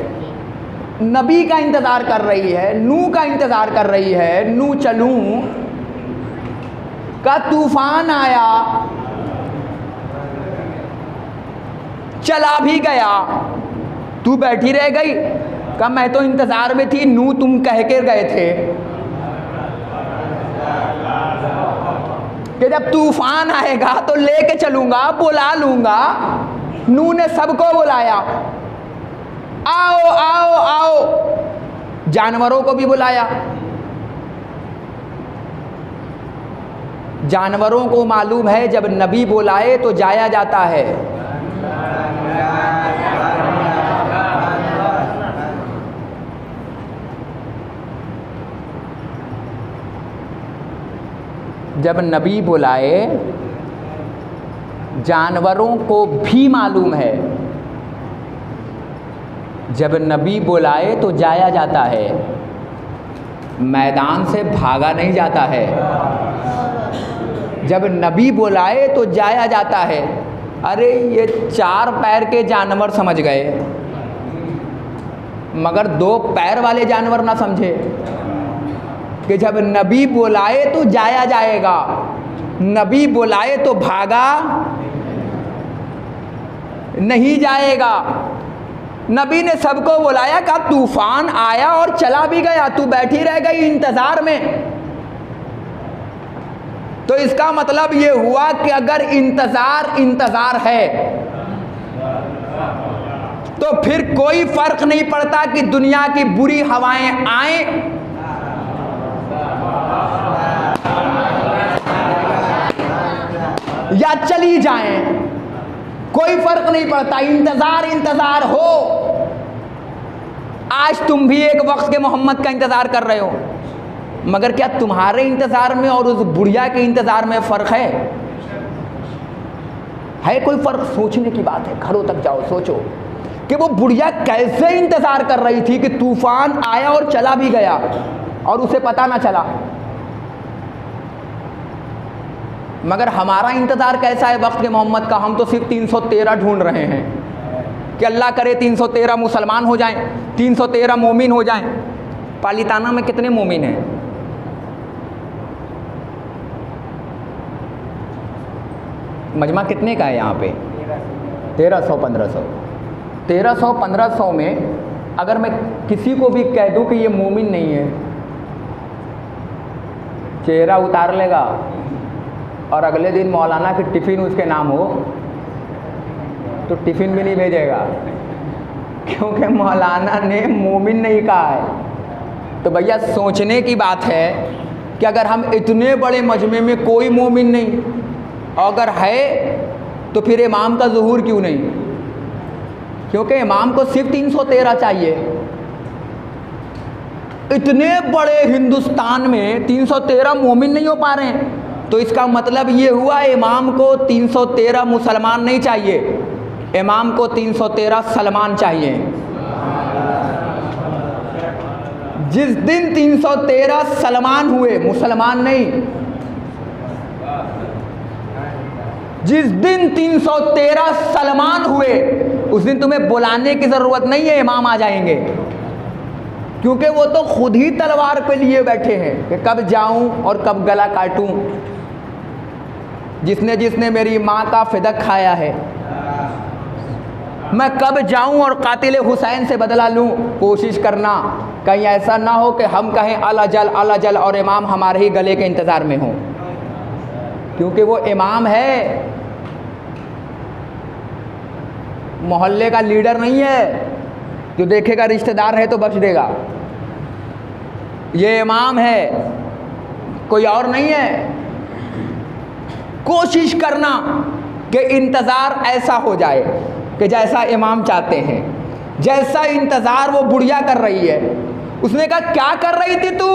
नबी का इंतज़ार कर रही है, नू का इंतज़ार कर रही है। नू चलूँ का तूफ़ान आया, चला भी गया, तू बैठी रह गई। का मैं तो इंतज़ार में थी, नू तुम कह के गए थे कि जब तूफ़ान आएगा तो लेके चलूँगा, बुला लूँगा। नू ने सबको बुलाया, आओ आओ आओ। जानवरों को भी बुलाया। जानवरों को मालूम है जब नबी बुलाए तो जाया जाता है। जब नबी बुलाए जानवरों को भी मालूम है, जब नबी बुलाए तो जाया जाता है, मैदान से भागा नहीं जाता है। जब नबी बुलाए तो जाया जाता है। अरे ये 4 पैर के जानवर समझ गए, मगर 2 पैर वाले जानवर ना समझे कि जब नबी बुलाए तो जाया जाएगा, नबी बुलाए तो भागा नहीं जाएगा। नबी ने सबको बुलाया, कहा तूफान आया और चला भी गया, तू बैठी रह गई इंतज़ार में। तो इसका मतलब ये हुआ कि अगर इंतज़ार है तो फिर कोई फ़र्क नहीं पड़ता कि दुनिया की बुरी हवाएं आएं या चली जाएं, कोई फ़र्क नहीं पड़ता। इंतज़ार हो। आज तुम भी एक वक्त के मोहम्मद का इंतज़ार कर रहे हो, मगर क्या तुम्हारे इंतज़ार में और उस बुढ़िया के इंतज़ार में फ़र्क है कोई फ़र्क? सोचने की बात है। घरों तक जाओ, सोचो कि वो बुढ़िया कैसे इंतज़ार कर रही थी कि तूफ़ान आया और चला भी गया और उसे पता ना चला। मगर हमारा इंतज़ार कैसा है वक्त के मोहम्मद का? हम तो सिर्फ 313 ढूंढ रहे हैं कि अल्लाह करे 313 मुसलमान हो जाएं, 313 मोमिन हो जाएं। पालिताना में कितने मोमिन हैं? मजमा कितने का है यहाँ पे? 1300-1500। 1300-1500 में अगर मैं किसी को भी कह दूँ कि ये मोमिन नहीं है, चेहरा उतार लेगा और अगले दिन मौलाना की टिफ़िन उसके नाम हो तो टिफ़िन भी नहीं भेजेगा, क्योंकि मौलाना ने मोमिन नहीं कहा है। तो भैया सोचने की बात है कि अगर हम इतने बड़े मजमे में कोई मोमिन नहीं, अगर है तो फिर इमाम का ज़ुहूर क्यों नहीं? क्योंकि इमाम को सिर्फ 313 चाहिए। इतने बड़े हिंदुस्तान में 313 मोमिन नहीं हो पा रहे हैं, तो इसका मतलब ये हुआ इमाम को 313 मुसलमान नहीं चाहिए, इमाम को 313 सलमान चाहिए। जिस दिन 313 सलमान हुए, मुसलमान नहीं, जिस दिन 313 सलमान हुए उस दिन तुम्हें बुलाने की ज़रूरत नहीं है, इमाम आ जाएंगे। क्योंकि वो तो खुद ही तलवार पे लिए बैठे हैं कि कब जाऊं और कब गला काटूं। जिसने जिसने मेरी माँ का फिदक खाया है, मैं कब जाऊं और कातिल हुसैन से बदला लूं। कोशिश करना कहीं ऐसा ना हो कि हम कहें अला जल और इमाम हमारे ही गले के इंतज़ार में हो, क्योंकि वो इमाम है, मोहल्ले का लीडर नहीं है जो देखेगा रिश्तेदार है तो बख्श देगा। ये इमाम है, कोई और नहीं है। कोशिश करना कि इंतज़ार ऐसा हो जाए कि जैसा इमाम चाहते हैं, जैसा इंतज़ार वो बुढ़िया कर रही है। उसने कहा क्या कर रही थी तू?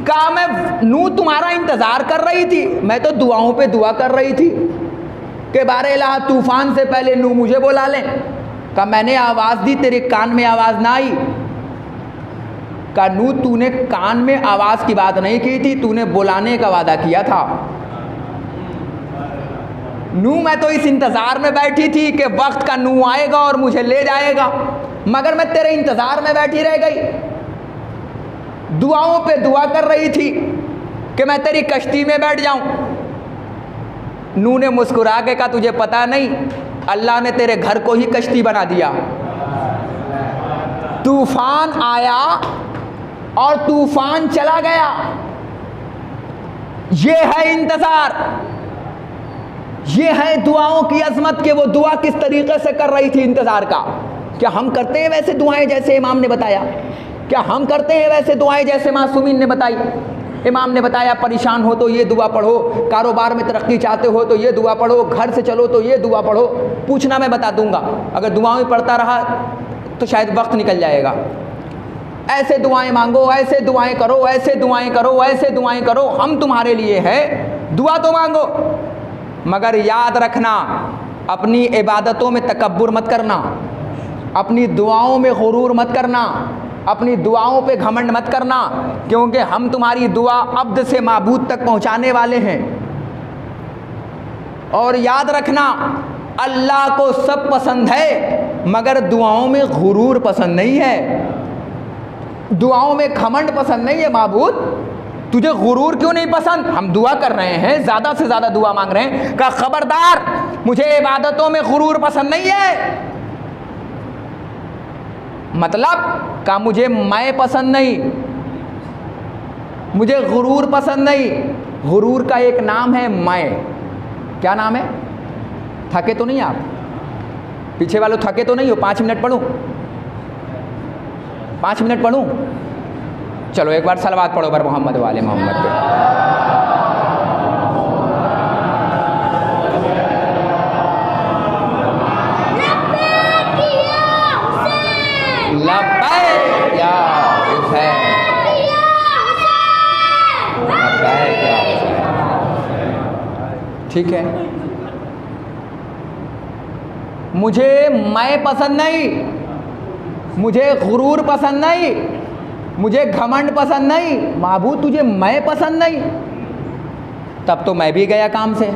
कहा मैं नू तुम्हारा इंतज़ार कर रही थी, मैं तो दुआओं पे दुआ कर रही थी कि बारे इलाहा तूफ़ान से पहले नू मुझे बुला लें। कहा मैंने आवाज़ दी, तेरे कान में आवाज़ ना आई। कहा नू तूने कान में आवाज़ की बात नहीं की थी, तूने बुलाने का वादा किया था। नू मैं तो इस इंतज़ार में बैठी थी कि वक्त का नू आएगा और मुझे ले जाएगा, मगर मैं तेरे इंतज़ार में बैठी रह गई। दुआओं पे दुआ कर रही थी कि मैं तेरी कश्ती में बैठ जाऊं। नू ने मुस्कुरा के कहा तुझे पता नहीं, अल्लाह ने तेरे घर को ही कश्ती बना दिया। तूफान आया और तूफान चला गया। ये है इंतज़ार, ये है दुआओं की अजमत के वो दुआ किस तरीके से कर रही थी इंतज़ार का। क्या हम करते हैं वैसे दुआएं जैसे इमाम ने बताया? क्या हम करते हैं वैसे दुआएं जैसे मासूमीन ने बताई? इमाम ने बताया परेशान हो तो ये दुआ पढ़ो, कारोबार में तरक्की चाहते हो तो ये दुआ पढ़ो, घर से चलो तो ये दुआ पढ़ो। पूछना मैं बता दूंगा, अगर दुआएं पढ़ता रहा तो शायद वक्त निकल जाएगा। ऐसे दुआएं मांगो, ऐसे दुआएं करो, ऐसे दुआएं करो, ऐसे दुआएं करो, हम तुम्हारे लिए है, दुआ तो मांगो। मगर याद रखना, अपनी इबादतों में तकब्बुर मत करना, अपनी दुआओं में गुरूर मत करना, अपनी दुआओं पे घमंड मत करना, क्योंकि हम तुम्हारी दुआ अब्द से माबूद तक पहुंचाने वाले हैं। और याद रखना, अल्लाह को सब पसंद है मगर दुआओं में गुरूर पसंद नहीं है, दुआओं में घमंड पसंद नहीं है। माबूद तुझे गुरूर क्यों नहीं पसंद? हम दुआ कर रहे हैं, ज़्यादा से ज़्यादा दुआ मांग रहे हैं। कहा खबरदार, मुझे इबादतों में गुरूर पसंद नहीं है। मतलब का मुझे मैं पसंद नहीं, मुझे गुरूर पसंद नहीं। गुरूर का एक नाम है मैं। क्या नाम है? थके तो नहीं आप? पीछे वालों थके तो नहीं हो? 5 मिनट पढ़ूं? 5 मिनट पढ़ूं? चलो एक बार सलवात पढ़ो बर मोहम्मद वाले मोहम्मद पे। लब्बैक या हुसैन, लब्बैक या हुसैन। ठीक है, मुझे मैं पसंद नहीं, मुझे गुरूर पसंद नहीं, मुझे घमंड पसंद नहीं। माबूद तुझे मैं पसंद नहीं, तब तो मैं भी गया काम से।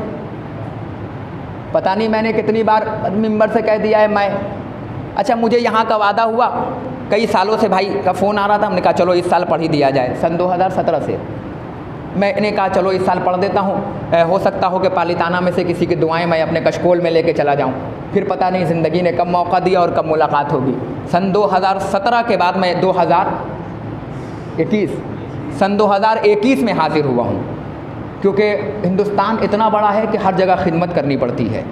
पता नहीं मैंने कितनी बार मिंबर से कह दिया है मैं। अच्छा, मुझे यहाँ का वादा हुआ, कई सालों से भाई का फ़ोन आ रहा था, हमने कहा चलो इस साल पढ़ ही दिया जाए। सन 2017 से मैंने कहा चलो इस साल पढ़ देता हूँ, हो सकता हो कि पालिताना में से किसी की दुआएं मैं अपने कशकोल में लेके चला जाऊँ। फिर पता नहीं ज़िंदगी ने कब मौका दिया और कब मुलाकात होगी। सन 2017 के बाद मैं 2021 सन 2021 में हाजिर हुआ हूँ, क्योंकि हिंदुस्तान इतना बड़ा है कि हर जगह खिदमत करनी पड़ती है।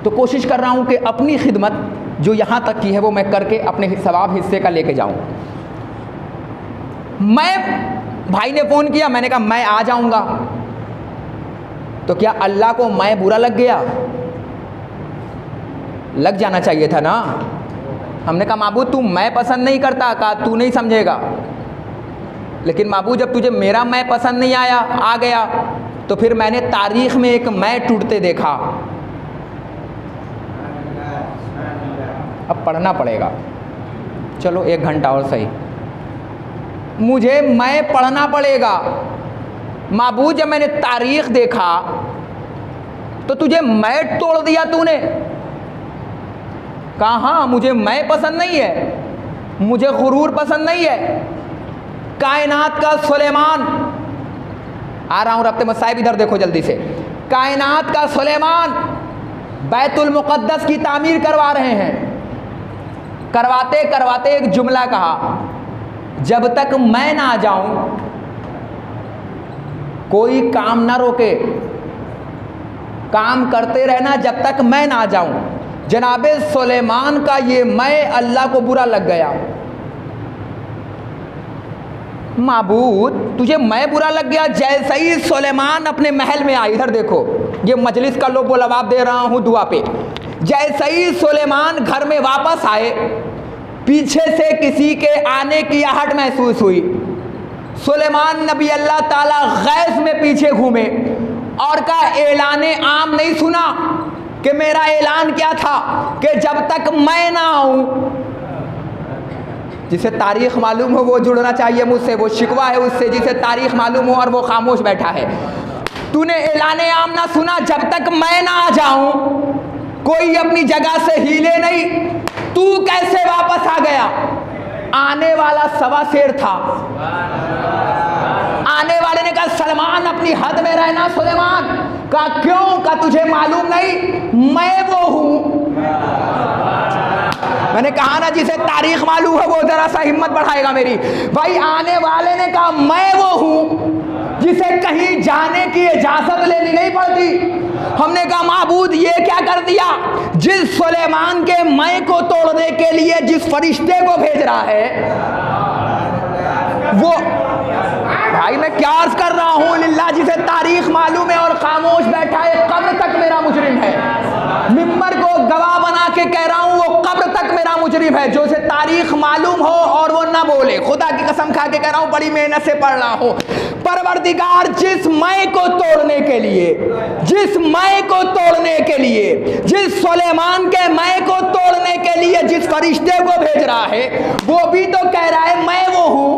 तो कोशिश कर रहा हूँ कि अपनी खिदमत जो यहाँ तक की है वो मैं करके अपने सवाब हिस्से का लेके जाऊँ। मैं, भाई ने फ़ोन किया, मैंने कहा मैं आ जाऊंगा, तो क्या अल्लाह को मैं बुरा लग गया? लग जाना चाहिए था ना। हमने कहा माबूद तू मैं पसंद नहीं करता, कहा तू नहीं समझेगा, लेकिन माबूद जब तुझे मेरा मैं पसंद नहीं आया आ गया, तो फिर मैंने तारीख में एक मैं टूटते देखा। अब पढ़ना पड़ेगा, चलो 1 घंटा और सही, मुझे मैं पढ़ना पड़ेगा। माबूद जब मैंने तारीख देखा तो तुझे मैं तोड़ दिया तूने। कहा हाँ मुझे मैं पसंद नहीं है, मुझे गुरूर पसंद नहीं है। कायनात का सुलेमान, आ रहा हूँ रब्ते मसाइब, इधर देखो जल्दी से। कायनात का सुलेमान बैतुल मुक़द्दस की तामीर करवा रहे हैं। करवाते करवाते एक जुमला कहा, जब तक मैं ना आ जाऊं कोई काम ना रोके, काम करते रहना जब तक मैं ना आ जाऊं। जनाबे सुलेमान का ये मैं अल्लाह को बुरा लग गया। माबूद तुझे मैं बुरा लग गया। जैसे ही सुलेमान अपने महल में आए, इधर देखो, ये मजलिस का लोबो लबाब दे रहा हूं दुआ पे। जैसे ही सुलेमान घर में वापस आए, पीछे से किसी के आने की आहट महसूस हुई। सुलेमान नबी अल्लाह ताला गैस में पीछे घूमे और का ऐलाने आम नहीं सुना कि मेरा ऐलान क्या था कि जब तक मैं ना आऊं, जिसे तारीख मालूम हो वो जुड़ना चाहिए मुझसे, वो शिकवा है उससे जिसे तारीख मालूम हो और वो खामोश बैठा है। तूने ऐलाने आम ना सुना, जब तक मैं ना आ जाऊं कोई अपनी जगह से हिले नहीं। तू कैसे वापस आ गया? आने वाला सवा शेर था। आने वाले ने कहा सलमान अपनी हद में रहना। सुलेमान कहा क्यों? कहा तुझे मालूम नहीं मैं वो हूं। मैंने कहा ना जिसे तारीख मालूम है वो जरा सा हिम्मत बढ़ाएगा मेरी। भाई आने वाले ने कहा मैं वो हूं जिसे कहीं जाने की इजाजत लेनी नहीं पड़ती। हमने कहा माबूद ये क्या कर दिया? जिस सुलेमान के मैं को तोड़ने के लिए जिस फरिश्ते को भेज रहा है वो, भाई मैं क्या अर्ज कर रहा हूं लिल्लाह, जिसे तारीख मालूम है और खामोश बैठा है, कब्र तक मेरा मुजरिम है। मिंबर को गवाह बना के कह रहा हूं वो कब्र तक मेरा मुजरिम है, जो उसे तारीख मालूम हो और वो ना बोले। खुदा की कसम खा के कह रहा हूं, बड़ी मेहनत से पढ़ रहा हूं। परवरदिगार जिस मैं को तोड़ने के लिए, जिस मैं को तोड़ने के लिए, जिस सुलेमान के मैं को तोड़ने के लिए जिस फरिश्ते को भेज रहा है, वो भी तो कह रहा है मैं वो हूं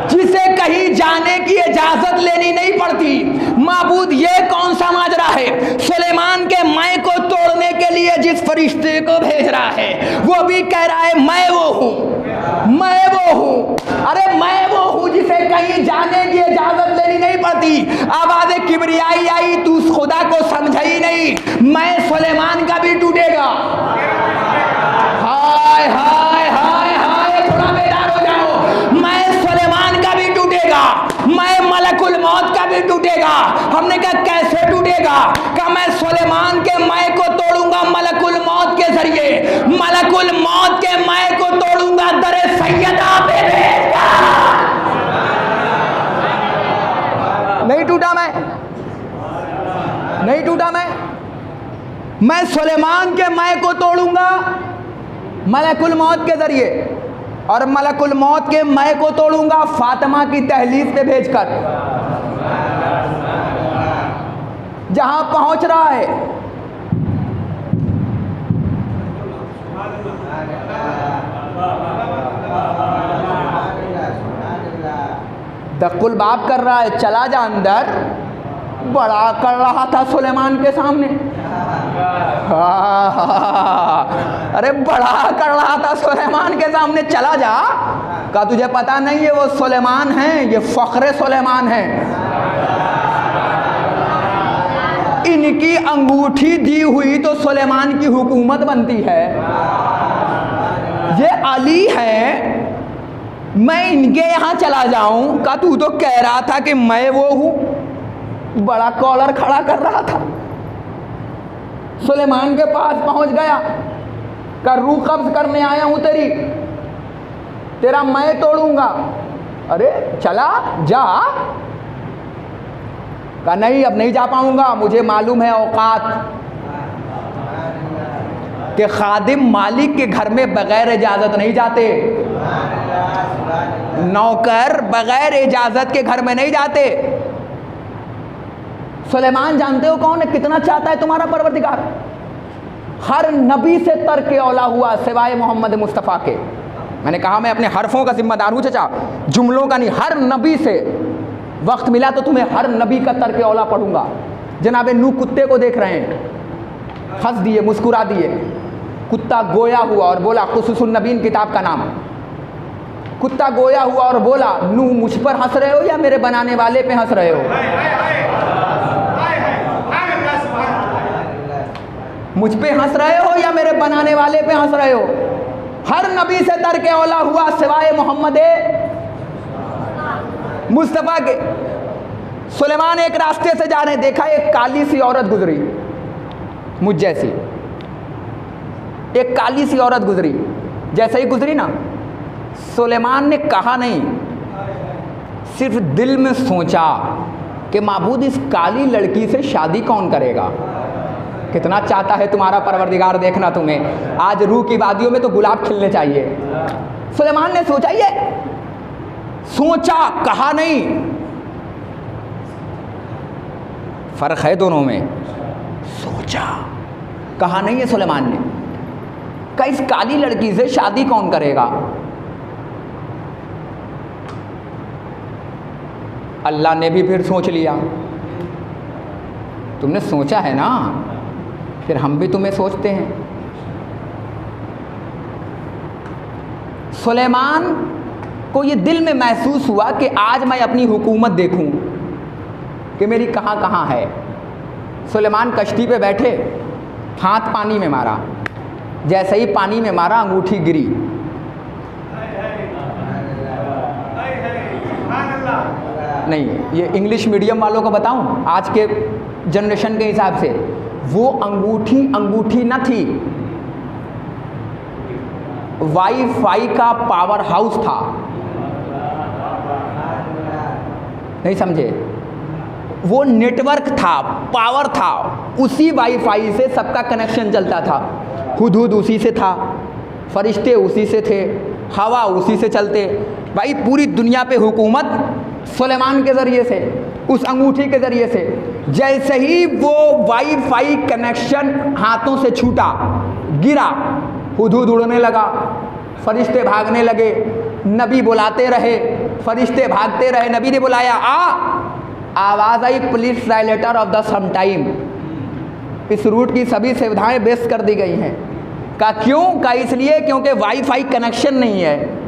जिसे कहीं जाने की इजाजत लेनी नहीं पड़ती। माबूद ये कौन सा माजरा है? सुलेमान के मैं को तोड़ने के लिए जिस फरिश्ते को भेज रहा है वो भी कह रहा है मैं वो हूं, मैं वो हूं। अरे मैं वो हूं जिसे कहीं जाने की इजाजत लेनी नहीं पड़ती। आवाज़ किबरियाई आई, तू उस खुदा को समझा ही नहीं। मैं सुलेमान का भी टूटेगा। हाय हाय हाय हाय, थोड़ा बेदार हो जाओ। मैं सुलेमान का भी टूटेगा, मैं मलकुल मौत का भी टूटेगा। हमने कहा कैसे टूटेगा? कहा मैं सुलेमान के मैं को तोड़ूंगा मलकुल मौत के जरिए, मलकुल मौत के मैं को तोड़ूंगा दरे सैयदा पे भेजकर। नहीं टूटा मैं, नहीं टूटा मैं सुलेमान के मैं को तोड़ूंगा मलकुल मौत के जरिए, और मलकुल मौत के मैं को तोड़ूंगा फातिमा की तहलीस पे भेजकर। जहां पहुंच रहा है दक्कुल बाप कर रहा है, चला जा अंदर। बड़ा कर रहा था सुलेमान के सामने। अरे बड़ा कर रहा था सुलेमान के सामने, चला जा। का तुझे पता नहीं है वो सुलेमान है, ये फख्रे सुलेमान है। इनकी अंगूठी दी हुई तो सुलेमान की हुकूमत बनती है। ये अली है, मैं इनके यहाँ चला जाऊं? का तू तो कह रहा था कि मैं वो हूं। बड़ा कॉलर खड़ा कर रहा था। सुलेमान के पास पहुंच गया, का रूह कब्ज करने आया हूं तेरी। तेरा मैं तोड़ूंगा। अरे चला जा। कहा नहीं, अब नहीं जा पाऊंगा, मुझे मालूम है औकात कि खादिम मालिक के घर में बगैर इजाज़त नहीं जाते, नौकर बगैर इजाज़त के घर में नहीं जाते। सुलेमान जानते हो कौन है, कितना चाहता है तुम्हारा परवरदिगार? हर नबी से तर्क औला हुआ सिवाय मोहम्मद मुस्तफ़ा के। मैंने कहा मैं अपने हरफों का जिम्मेदार हूँ चचा, जुमलों का नहीं। हर नबी से वक्त मिला तो तुम्हें हर नबी का तर्क औला पढ़ूंगा। जनाब नूह कुत्ते को देख रहे हैं, हंस दिए, मुस्कुरा दिए। कुत्ता गोया हुआ और बोला, क़ुसूसुन नबीन किताब का नाम। कुत्ता गोया हुआ और बोला, नूह मुझ पर हंस रहे हो या मेरे बनाने वाले पे हंस रहे हो? मुझ पे हंस रहे हो या मेरे बनाने वाले पे हंस रहे हो? हर नबी से तर्क औला हुआ सिवाय मोहम्मद मुस्तफ़ा के। सुलेमान एक रास्ते से जा रहे, देखा एक काली सी औरत गुजरी, मुझ जैसी एक काली सी औरत गुजरी। जैसे ही गुजरी ना, सुलेमान ने कहा नहीं, सिर्फ दिल में सोचा कि माबूद इस काली लड़की से शादी कौन करेगा। कितना चाहता है तुम्हारा परवरदिगार, देखना तुम्हें आज रूह की वादियों में तो गुलाब खिलने चाहिए। सुलेमान ने सोचा, ये सोचा, कहा नहीं। फर्क है दोनों में। सोचा, कहा नहीं है सुलेमान ने। कि इस काली लड़की से शादी कौन करेगा? अल्लाह ने भी फिर सोच लिया। तुमने सोचा है ना, फिर हम भी तुम्हें सोचते हैं। सुलेमान को ये दिल में महसूस हुआ कि आज मैं अपनी हुकूमत देखूं कि मेरी कहाँ कहाँ है। सुलेमान कश्ती पे बैठे, हाथ पानी में मारा। जैसे ही पानी में मारा, अंगूठी गिरी। नहीं, ये इंग्लिश मीडियम वालों को बताऊं, आज के जनरेशन के हिसाब से, वो अंगूठी न थी, वाईफाई का पावर हाउस था। नहीं समझे? वो नेटवर्क था, पावर था, उसी वाईफाई से सबका कनेक्शन चलता था। हुदहुद उसी से था, फरिश्ते उसी से थे, हवा उसी से चलते। भाई पूरी दुनिया पे हुकूमत सुलेमान के ज़रिए से, उस अंगूठी के ज़रिए से। जैसे ही वो वाईफाई कनेक्शन हाथों से छूटा, गिरा, हुदहुद उड़ने लगा, फरिश्ते भागने लगे। नबी बुलाते रहे, फरिश्ते भागते रहे। नबी ने बुलाया, आवाज़ आई, please try later of the some time. इस रूट की सभी सुविधाएं बेस्ट कर दी गई हैं। कहा क्यों? कहा इसलिए क्योंकि वाईफाई कनेक्शन नहीं है।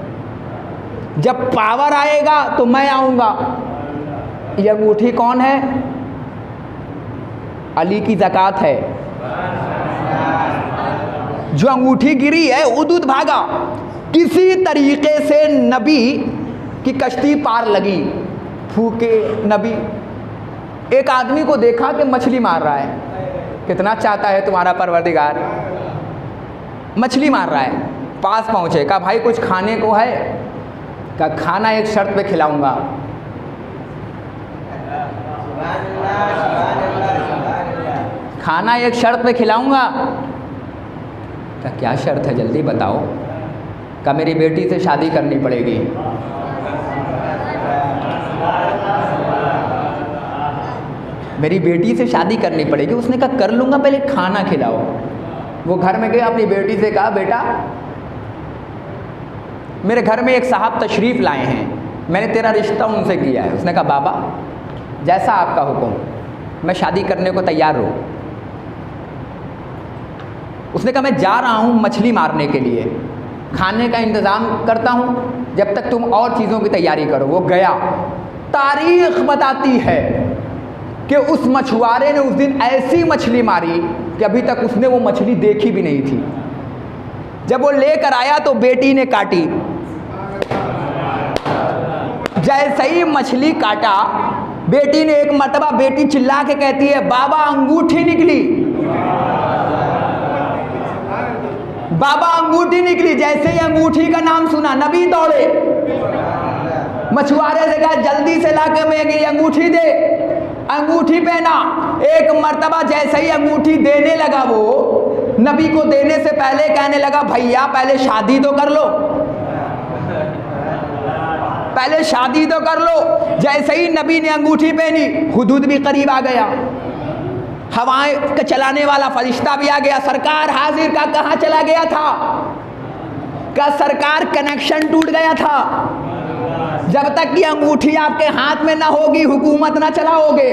जब पावर आएगा तो मैं आऊँगा। ये अंगूठी कौन है? अली की ज़कात है। जो अंगूठी गिरी है, उदूद भागा। किसी तरीके से नबी की कश्ती पार लगी। फूके नबी। एक आदमी को देखा कि मछली मार रहा है। कितना चाहता है तुम्हारा परवरदिगार, मछली मार रहा है। पास पहुँचे, कहा भाई कुछ खाने को है? कहा खाना एक शर्त पे खिलाऊंगा। खाना एक शर्त पे खिलाऊंगा। कहा क्या शर्त है, जल्दी बताओ। कहा मेरी बेटी से शादी करनी पड़ेगी। मेरी बेटी से शादी करनी पड़ेगी। उसने कहा कर लूँगा, पहले खाना खिलाओ। वो घर में गए, अपनी बेटी से कहा बेटा मेरे घर में एक साहब तशरीफ़ लाए हैं, मैंने तेरा रिश्ता उनसे किया है। उसने कहा बाबा जैसा आपका हुक्म, मैं शादी करने को तैयार हूँ। उसने कहा मैं जा रहा हूँ मछली मारने के लिए, खाने का इंतज़ाम करता हूँ जब तक तुम और चीज़ों की तैयारी करो। वो गया। तारीख़ बताती है कि उस मछुआरे ने उस दिन ऐसी मछली मारी कि अभी तक उसने वो मछली देखी भी नहीं थी। जब वो लेकर आया तो बेटी ने काटी। जैसे ही मछली काटा, बेटी ने एक मर्तबा, बेटी चिल्ला के कहती है बाबा अंगूठी निकली। बाबा अंगूठी निकली, जैसे ही अंगूठी का नाम सुना नबी दौड़े, मछुआरे से कहा जल्दी से लाके मेरी अंगूठी दे। अंगूठी पहना, एक मर्तबा जैसे ही अंगूठी देने लगा, वो नबी को देने से पहले कहने लगा भैया पहले शादी तो कर लो, पहले शादी तो कर लो। जैसे ही नबी ने अंगूठी पहनी, हुदूद भी करीब आ गया, हवाएं चलाने वाला फरिश्ता भी आ गया। सरकार हाजिर का कहाँ चला गया था? का सरकार कनेक्शन टूट गया था। जब तक ये अंगूठी आपके हाथ में ना होगी हुकूमत ना चलाओगे,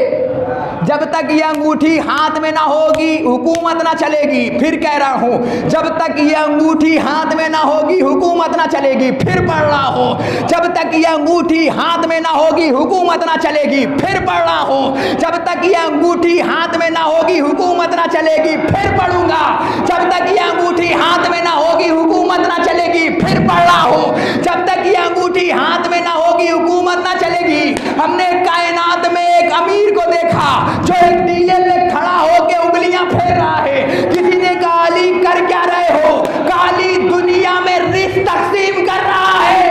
जब तक ये अंगूठी हाथ में ना होगी हुकूमत ना चलेगी। फिर कह रहा हूं, जब तक ये अंगूठी हाथ में ना होगी हुकूमत ना चलेगी। फिर पढ़ रहा हूं, जब तक ये अंगूठी हाथ में ना होगी हुकूमत ना चलेगी। फिर पढ़ रहा हूं, जब तक ये अंगूठी हाथ में ना होगी हुकूमत ना चलेगी। फिर पढ़ूंगा, जब तक ये अंगूठी हाथ में ना होगी हुकूमत ना चलेगी। फिर पढ़ रहा हूं, जब तक ये अंगूठी हाथ में ना होगी हुकूमत ना चलेगी। हमने कायनात में एक अमीर को देखा जो एक टीले पे खड़ा होके उंगलियां फेर रहा है। किसी ने कहा अली कर क्या रहे हो? काली दुनिया में रिस्क तकसीम कर रहा है।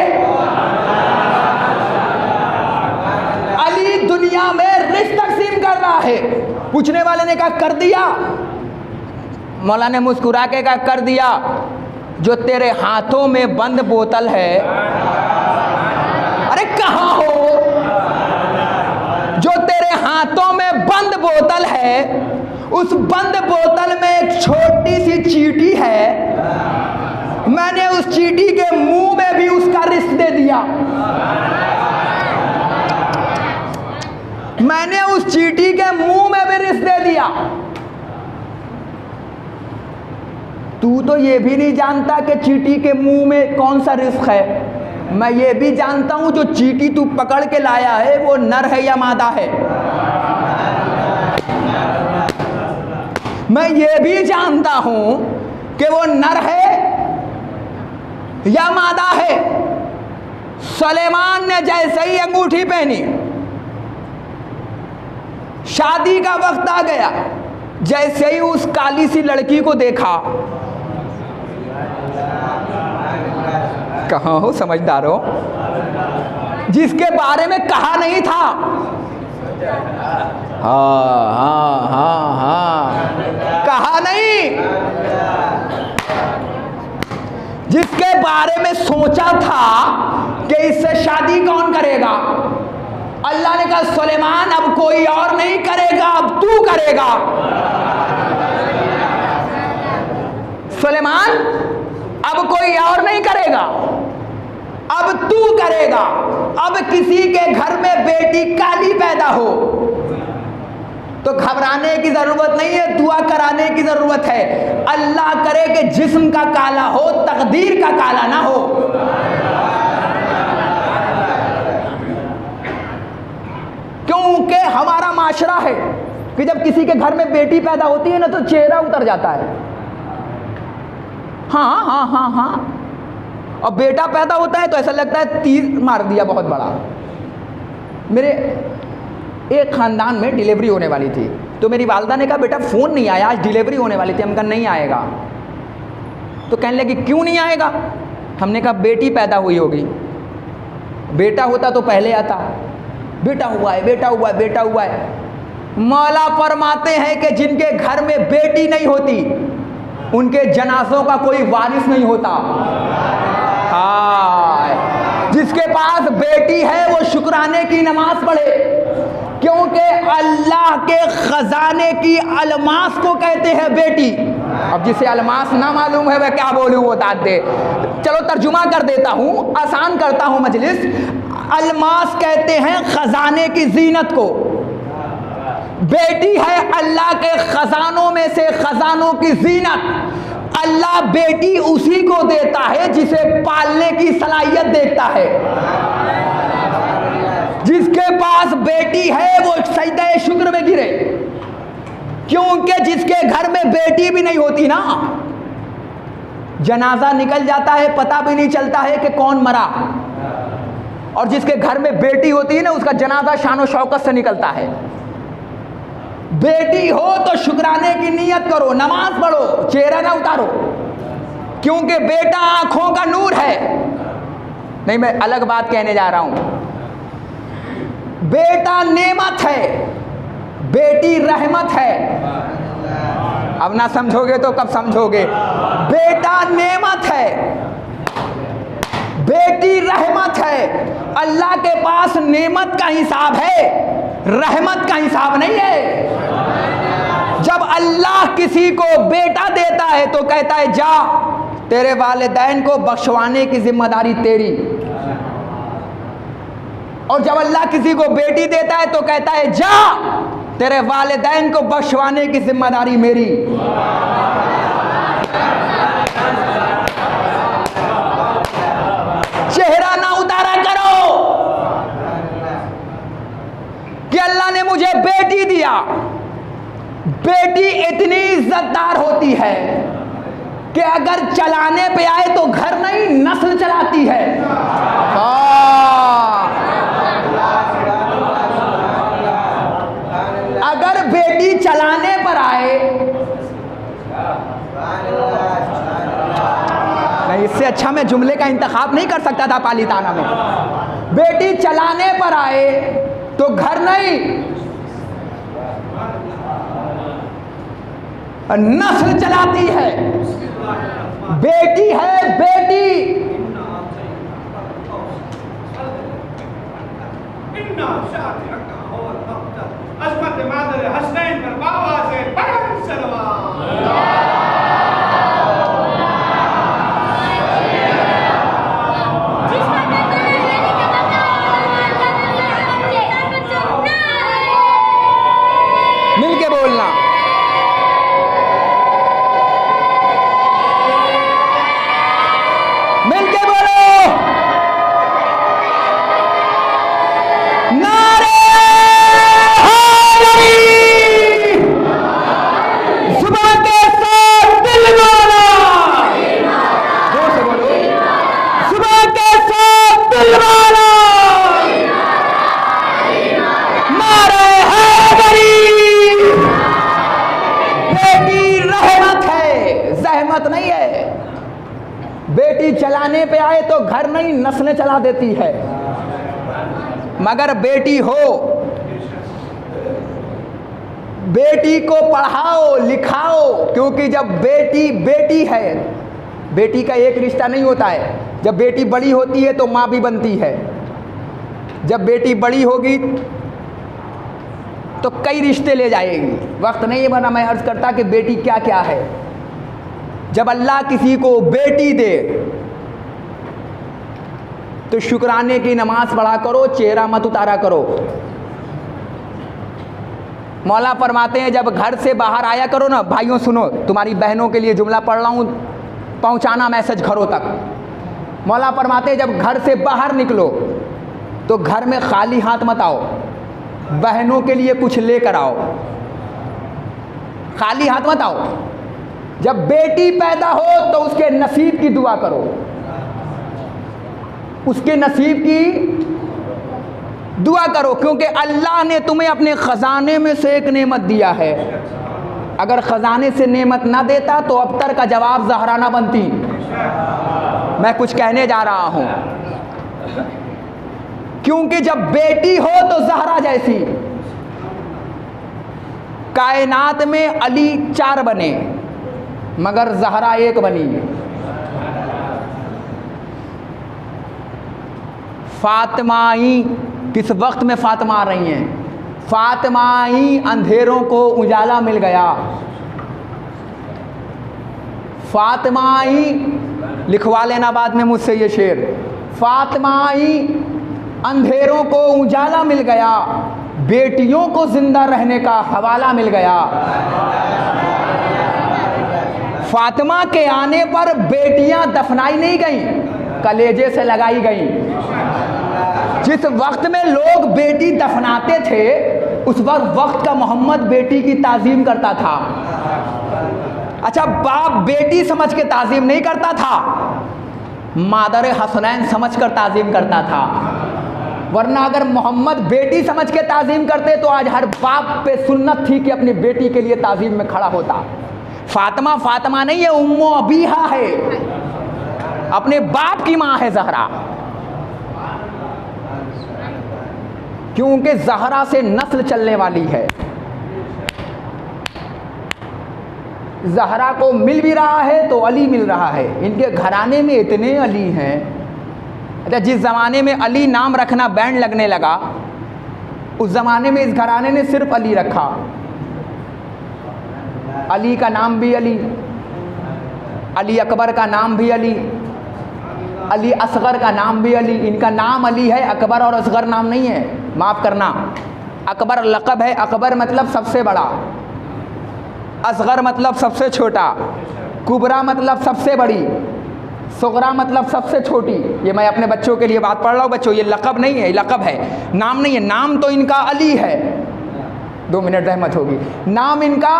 अली दुनिया में रिस्क तकसीम कर रहा है। पूछने वाले ने कहा कर दिया? मौला ने मुस्कुरा के कहा कर दिया। जो तेरे हाथों में बंद बोतल है, अरे कहाँ हो? जो तेरे हाथों में बंद बोतल है, उस बंद बोतल में एक छोटी सी चींटी है। मैंने उस चींटी के मुंह में भी उसका रिस्क दे दिया। मैंने उस चींटी के मुंह में भी रिस्क दे दिया। तू तो ये भी नहीं जानता कि चींटी के मुंह में कौन सा रिस्क है। मैं ये भी जानता हूं जो चींटी तू पकड़ के लाया है वो नर है या मादा है। मैं ये भी जानता हूं कि वो नर है या मादा है। सुलेमान ने जैसे ही अंगूठी पहनी, शादी का वक्त आ गया, जैसे ही उस काली सी लड़की को देखा, कहाँ हो समझदारों, जिसके बारे में कहा नहीं था। हाँ हाँ हाँ हाँ, कहा नहीं, जिसके बारे में सोचा था कि इससे शादी कौन करेगा। अल्लाह ने कहा सुलेमान अब कोई और नहीं करेगा, अब तू करेगा। सुलेमान अब कोई और नहीं करेगा, अब तू करेगा। अब किसी के घर में बेटी काली पैदा हो तो घबराने की जरूरत नहीं है, दुआ कराने की जरूरत है। अल्लाह करे कि जिस्म का काला हो, तकदीर का काला ना हो। क्योंकि हमारा माशरा है कि जब किसी के घर में बेटी पैदा होती है ना तो चेहरा उतर जाता है। हाँ हाँ हाँ हाँ, और बेटा पैदा होता है तो ऐसा लगता है तीर मार दिया बहुत बड़ा। मेरे एक ख़ानदान में डिलीवरी होने वाली थी, तो मेरी वालदा ने कहा बेटा फ़ोन नहीं आया, आज डिलीवरी होने वाली थी। हम कहा नहीं आएगा। तो कहने लगी क्यों नहीं आएगा? हमने कहा बेटी पैदा हुई होगी। बेटा होता तो पहले आता, बेटा हुआ है, बेटा हुआ है, बेटा हुआ है। मौला फरमाते हैं कि जिनके घर में बेटी नहीं होती उनके जनाजों का कोई वारिस नहीं होता। हाँ, जिसके पास बेटी है वो शुक्राने की नमाज पढ़े, क्योंकि अल्लाह के खजाने की अलमास को कहते हैं बेटी। अब जिसे अलमास ना मालूम है वह क्या बोलूं, वो दाद दे। चलो तर्जुमा कर देता हूं, आसान करता हूं मजलिस। अलमास कहते हैं खजाने की जीनत को। बेटी है अल्लाह के खजानों में से खजानों की जीनत। अल्लाह बेटी उसी को देता है जिसे पालने की सलाहियत देखता है। जिसके पास बेटी है वो सजदे शुक्र में गिरे, क्योंकि जिसके घर में बेटी भी नहीं होती ना, जनाजा निकल जाता है पता भी नहीं चलता है कि कौन मरा, और जिसके घर में बेटी होती है ना उसका जनाजा शान शौकत से निकलता है। बेटी हो तो शुक्राने की नियत करो, नमाज पढ़ो, चेहरा ना उतारो। क्योंकि बेटा आंखों का नूर है। नहीं, मैं अलग बात कहने जा रहा हूं। बेटा नेमत है, बेटी रहमत है। अब ना समझोगे तो कब समझोगे। बेटा नेमत है, बेटी रहमत है। अल्लाह के पास नेमत का हिसाब है, रहमत का हिसाब नहीं है। जब अल्लाह किसी को बेटा देता है तो कहता है जा, तेरे वालिदैन को बख्शवाने की जिम्मेदारी तेरी। और जब अल्लाह किसी को बेटी देता है तो कहता है जा, तेरे वालिदैन को बख्शवाने की जिम्मेदारी मेरी। चेहरा ना उतारा करो कि अल्लाह ने मुझे बेटी दिया। बेटी इतनी इज्जतदार होती है कि अगर चलाने पे आए तो घर नहीं नस्ल चलाती है। अगर बेटी चलाने पर आए, नहीं इससे अच्छा मैं जुमले का इंतखाब नहीं कर सकता था पालीताना में। बेटी चलाने पर आए तो घर नहीं नस्ल चलाती है। बेटी है बेटी, मिलके बोलना। मिलके बोलो, नारे हैदरी। जुबान के साथ दिल वाला, जोर से बोलो, जुबान के साथ दिल वाला, नारे हैदरी। बेटी रहमत है, जहमत नहीं है। बेटी चलाने पे आए तो घर नहीं नस्लें चला देती है। मगर बेटी हो, बेटी को पढ़ाओ लिखाओ, क्योंकि जब बेटी बेटी है, बेटी का एक रिश्ता नहीं होता है। जब बेटी बड़ी होती है तो माँ भी बनती है। जब बेटी बड़ी होगी तो कई रिश्ते ले जाएगी। वक्त नहीं बना मैं अर्ज करता कि बेटी क्या क्या है। जब अल्लाह किसी को बेटी दे तो शुक्राने की नमाज पढ़ा करो, चेहरा मत उतारा करो। मौला फरमाते हैं जब घर से बाहर आया करो ना, भाइयों सुनो, तुम्हारी बहनों के लिए जुमला पढ़ रहा हूँ, पहुँचाना मैसेज घरों तक। मौला फरमाते हैं जब घर से बाहर निकलो तो घर में खाली हाथ मत आओ, बहनों के लिए कुछ लेकर आओ। खाली हाथ मत आओ। जब बेटी पैदा हो तो उसके नसीब की दुआ करो, उसके नसीब की दुआ करो, क्योंकि अल्लाह ने तुम्हें अपने ख़जाने में से एक नेमत दिया है। अगर ख़जाने से नेमत ना देता तो अबतर का जवाब ज़हरा ना बनती। मैं कुछ कहने जा रहा हूँ, क्योंकि जब बेटी हो तो ज़हरा जैसी। कायनात में अली 4 बने मगर ज़हरा एक बनी। फातिमाई किस वक्त में फातिमा आ रही हैं? फातिमाई अंधेरों को उजाला मिल गया। फातिमाई लिखवा लेना बाद में मुझसे ये शेर। फातिमाई अंधेरों को उजाला मिल गया, बेटियों को जिंदा रहने का हवाला मिल गया। फातिमा के आने पर बेटियां दफनाई नहीं गईं, कलेजे से लगाई गईं। जिस वक्त में लोग बेटी दफनाते थे उस वक्त का मोहम्मद बेटी की ताजीम करता था। अच्छा, बाप बेटी समझ के ताजीम नहीं करता था, मादर हसनैन समझ कर ताजीम करता था। वरना अगर मोहम्मद बेटी समझ के ताजीम करते तो आज हर बाप पे सुन्नत थी कि अपनी बेटी के लिए ताजीम में खड़ा होता। फातिमा फातिमा नहीं है, उम्मो अबीहा है, अपने बाप की माँ है ज़हरा। क्योंकि ज़हरा से नस्ल चलने वाली है। ज़हरा को मिल भी रहा है तो अली मिल रहा है। इनके घराने में इतने अली हैं। अच्छा, जिस ज़माने में अली नाम रखना बैंड लगने लगा, उस ज़माने में इस घराने ने सिर्फ अली रखा। अली का नाम भी अली, अली अकबर का नाम भी अली, अली असगर का नाम भी अली। इनका नाम अली है, अकबर और असगर नाम नहीं है, माफ़ करना। अकबर लक़ब है, अकबर मतलब सबसे बड़ा, असगर मतलब सबसे छोटा, कुबरा मतलब सबसे बड़ी, सुगरा मतलब सबसे छोटी। ये मैं अपने बच्चों के लिए बात पढ़ रहा हूँ। बच्चों, ये लक़ब नहीं है, लक़ब है, नाम नहीं है। नाम तो इनका अली है, 2 मिनट रहमत होगी। नाम इनका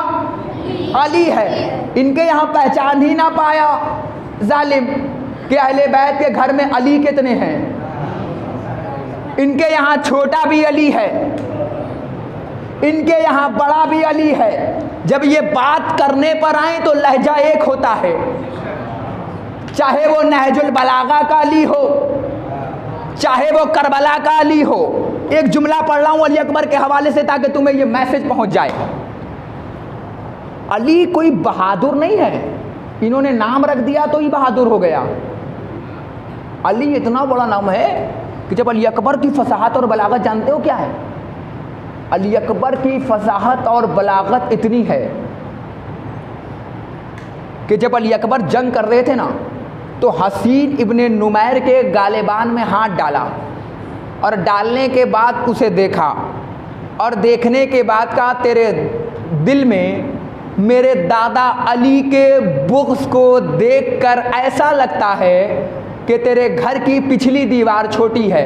अली है। इनके यहाँ पहचान ही ना पाया जालिम कि अहले बैत के घर में अली कितने हैं। इनके यहाँ छोटा भी अली है, इनके यहाँ बड़ा भी अली है। जब ये बात करने पर आए तो लहजा एक होता है, चाहे वो नहजुल बलागा का अली हो, चाहे वो करबला का अली हो। एक जुमला पढ़ रहा हूँ अली अकबर के हवाले से ताकि तुम्हें ये मैसेज पहुँच जाए। अली कोई बहादुर नहीं है, इन्होंने नाम रख दिया तो ही बहादुर हो गया। अली इतना बड़ा नाम है कि जब अली अकबर की फसाहत और बलागत, जानते हो क्या है? अली अकबर की फसाहत और बलागत इतनी है कि जब अली अकबर जंग कर रहे थे ना, तो हसीन इब्ने नुमैर के गालिबान में हाथ डाला और डालने के बाद उसे देखा और देखने के बाद कहा, तेरे दिल में मेरे दादा अली के बुग़्ज़ को देखकर ऐसा लगता है कि तेरे घर की पिछली दीवार छोटी है।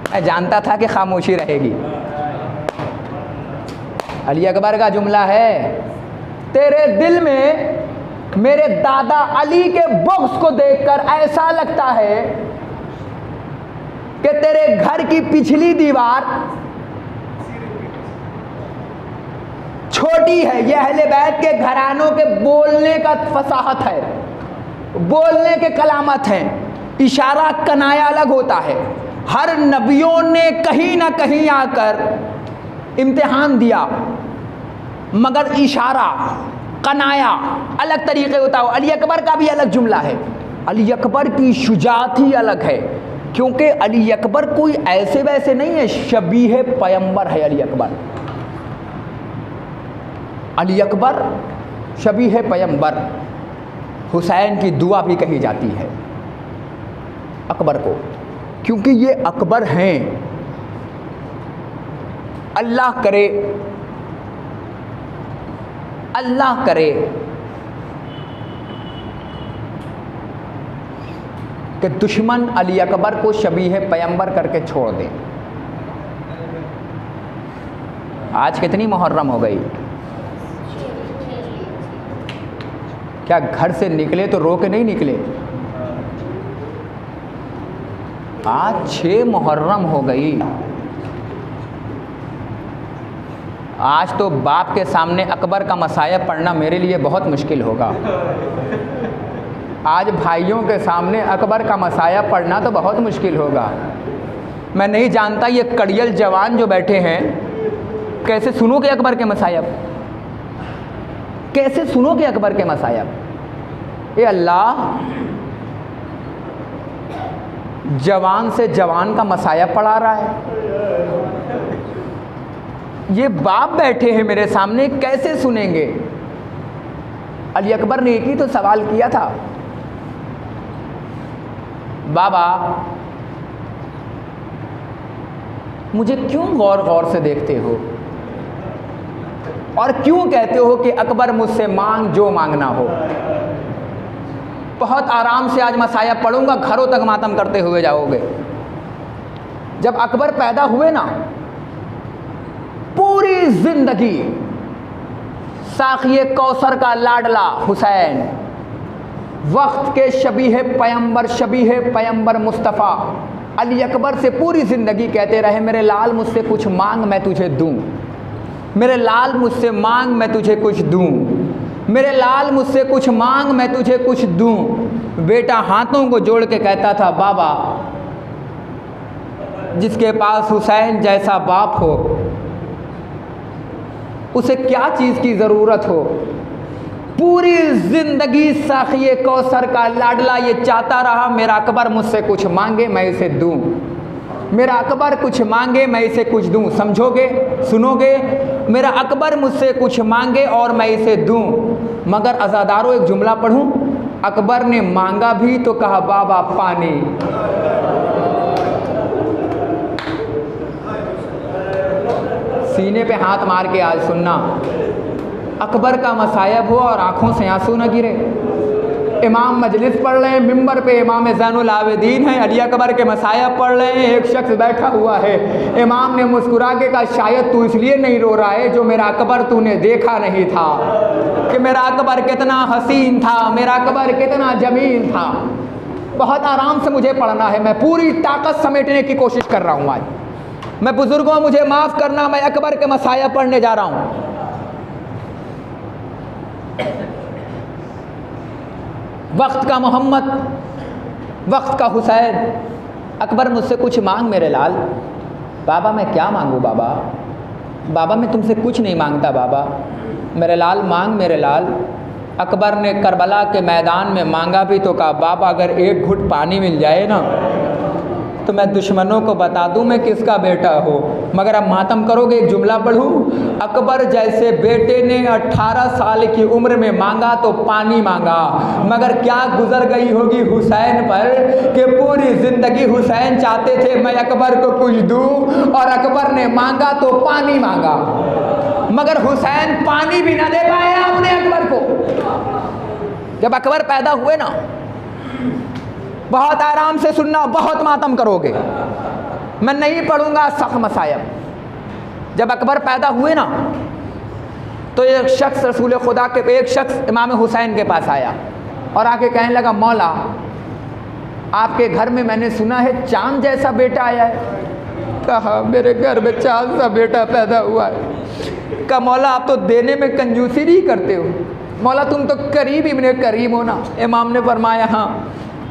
मैं जानता था कि खामोशी रहेगी। अली अकबर का जुमला है, तेरे दिल में मेरे दादा अली के बुग़्ज़ को देखकर ऐसा लगता है कि तेरे घर की पिछली दीवार छोटी है। यह अहले बैत के घरानों के बोलने का फसाहत है, बोलने के कलामत हैं। इशारा कनाया अलग होता है। हर नबियों ने कहीं ना कहीं आकर इम्तिहान दिया, मगर इशारा कनाया अलग तरीके होता हो। अली अकबर का भी अलग जुमला है। अली अकबर की शुजाअत ही अलग है, क्योंकि अली अकबर कोई ऐसे वैसे नहीं है, शबीह पैगंबर है अली अकबर। अली अकबर शबीह पैगंबर। हुसैन की दुआ भी कही जाती है अकबर को, क्योंकि ये अकबर हैं। अल्लाह करे, अल्लाह करे कि दुश्मन अली अकबर को शबीह पैगंबर करके छोड़ दें। आज कितनी मुहर्रम हो गई? क्या घर से निकले तो रो के नहीं निकले? आज 6 मुहर्रम हो गई। आज तो बाप के सामने अकबर का मसायब पढ़ना मेरे लिए बहुत मुश्किल होगा। आज भाइयों के सामने अकबर का मसायब पढ़ना तो बहुत मुश्किल होगा। मैं नहीं जानता ये कड़ियल जवान जो बैठे हैं कैसे सुनोगे अकबर के मसायब, कैसे सुनोगे अकबर के मसायब। ये अल्लाह, जवान से जवान का मसायब पढ़ा रहा है। ये बाप बैठे हैं मेरे सामने, कैसे सुनेंगे? अली अकबर ने एक ही तो सवाल किया था, बाबा मुझे क्यों गौर गौर से देखते हो और क्यों कहते हो कि अकबर मुझसे मांग जो मांगना हो। बहुत आराम से आज मसायब पढ़ूंगा, घरों तक मातम करते हुए जाओगे। जब अकबर पैदा हुए ना, पूरी जिंदगी साक़िए कौसर का लाडला हुसैन, वक्त के शबीह पैगंबर मुस्तफ़ा अली अकबर से पूरी ज़िंदगी कहते रहे, मेरे लाल मुझसे कुछ मांग मैं तुझे दूँ। मेरे लाल मुझसे मांग मैं तुझे कुछ दूं, मेरे लाल मुझसे कुछ मांग मैं तुझे कुछ दूं। बेटा हाथों को जोड़ के कहता था, बाबा जिसके पास हुसैन जैसा बाप हो उसे क्या चीज़ की ज़रूरत हो। पूरी ज़िंदगी साखिए कौसर का लाडला ये चाहता रहा, मेरा अकबर मुझसे कुछ मांगे मैं इसे दूं, मेरा अकबर कुछ मांगे मैं इसे कुछ दूं। समझोगे, सुनोगे? मेरा अकबर मुझसे कुछ मांगे और मैं इसे दूं। मगर अज़ादारों एक जुमला पढ़ूं, अकबर ने मांगा भी तो कहा बाबा पानी। सीने पे हाथ मार के आज सुनना, अकबर का मसायब हो और आंखों से आंसू न गिरे। इमाम मजलिस पढ़ रहे हैं, मिंबर पे इमाम ज़ैनुल आबिदीन हैं, अली अकबर के मसायब पढ़ रहे हैं, एक शख्स बैठा हुआ है। इमाम ने मुस्कुरा के कहा, शायद तू इसलिए नहीं रो रहा है जो मेरा अकबर तूने देखा नहीं था, कि मेरा अकबर कितना हसीन था, मेरा अकबर कितना जमील था। बहुत आराम से मुझे पढ़ना है, मैं पूरी ताकत समेटने की कोशिश कर रहा हूँ आज। मैं बुजुर्गों मुझे माफ़ करना, मैं अकबर के मसायब पढ़ने जा रहा हूँ। वक्त का मोहम्मद, वक्त का हुसैन। अकबर मुझसे कुछ मांग मेरे लाल। बाबा मैं क्या मांगूँ बाबा? बाबा मैं तुमसे कुछ नहीं मांगता बाबा। मेरे लाल मांग मेरे लाल। अकबर ने करबला के मैदान में मांगा भी तो कहा, बाबा अगर एक घुट पानी मिल जाए ना तो मैं दुश्मनों को बता दूं मैं किसका बेटा हो। मगर अब मातम करोगे, एक जुमला पढ़ूं, अकबर जैसे बेटे ने 18 साल की उम्र में मांगा तो पानी मांगा, मगर क्या गुजर गई होगी हुसैन पर कि पूरी ज़िंदगी हुसैन चाहते थे मैं अकबर को कुछ दूं, और अकबर ने मांगा तो पानी मांगा, मगर हुसैन पानी भी ना दे पाया अपने अकबर को। जब अकबर पैदा हुए ना, बहुत आराम से सुनना, बहुत मातम करोगे, मैं नहीं पढ़ूंगा सख्त मसायब। जब अकबर पैदा हुए ना तो एक शख्स रसूल खुदा के, एक शख्स इमाम हुसैन के पास आया और आके कहने लगा, मौला आपके घर में मैंने सुना है चांद जैसा बेटा आया है। कहा मेरे घर में चांद सा बेटा पैदा हुआ है। कहा मौला आप तो देने में कंजूसी नहीं करते हो, मौला तुम तो करीब इब्ने करीम हो ना। इमाम ने फरमाया हाँ।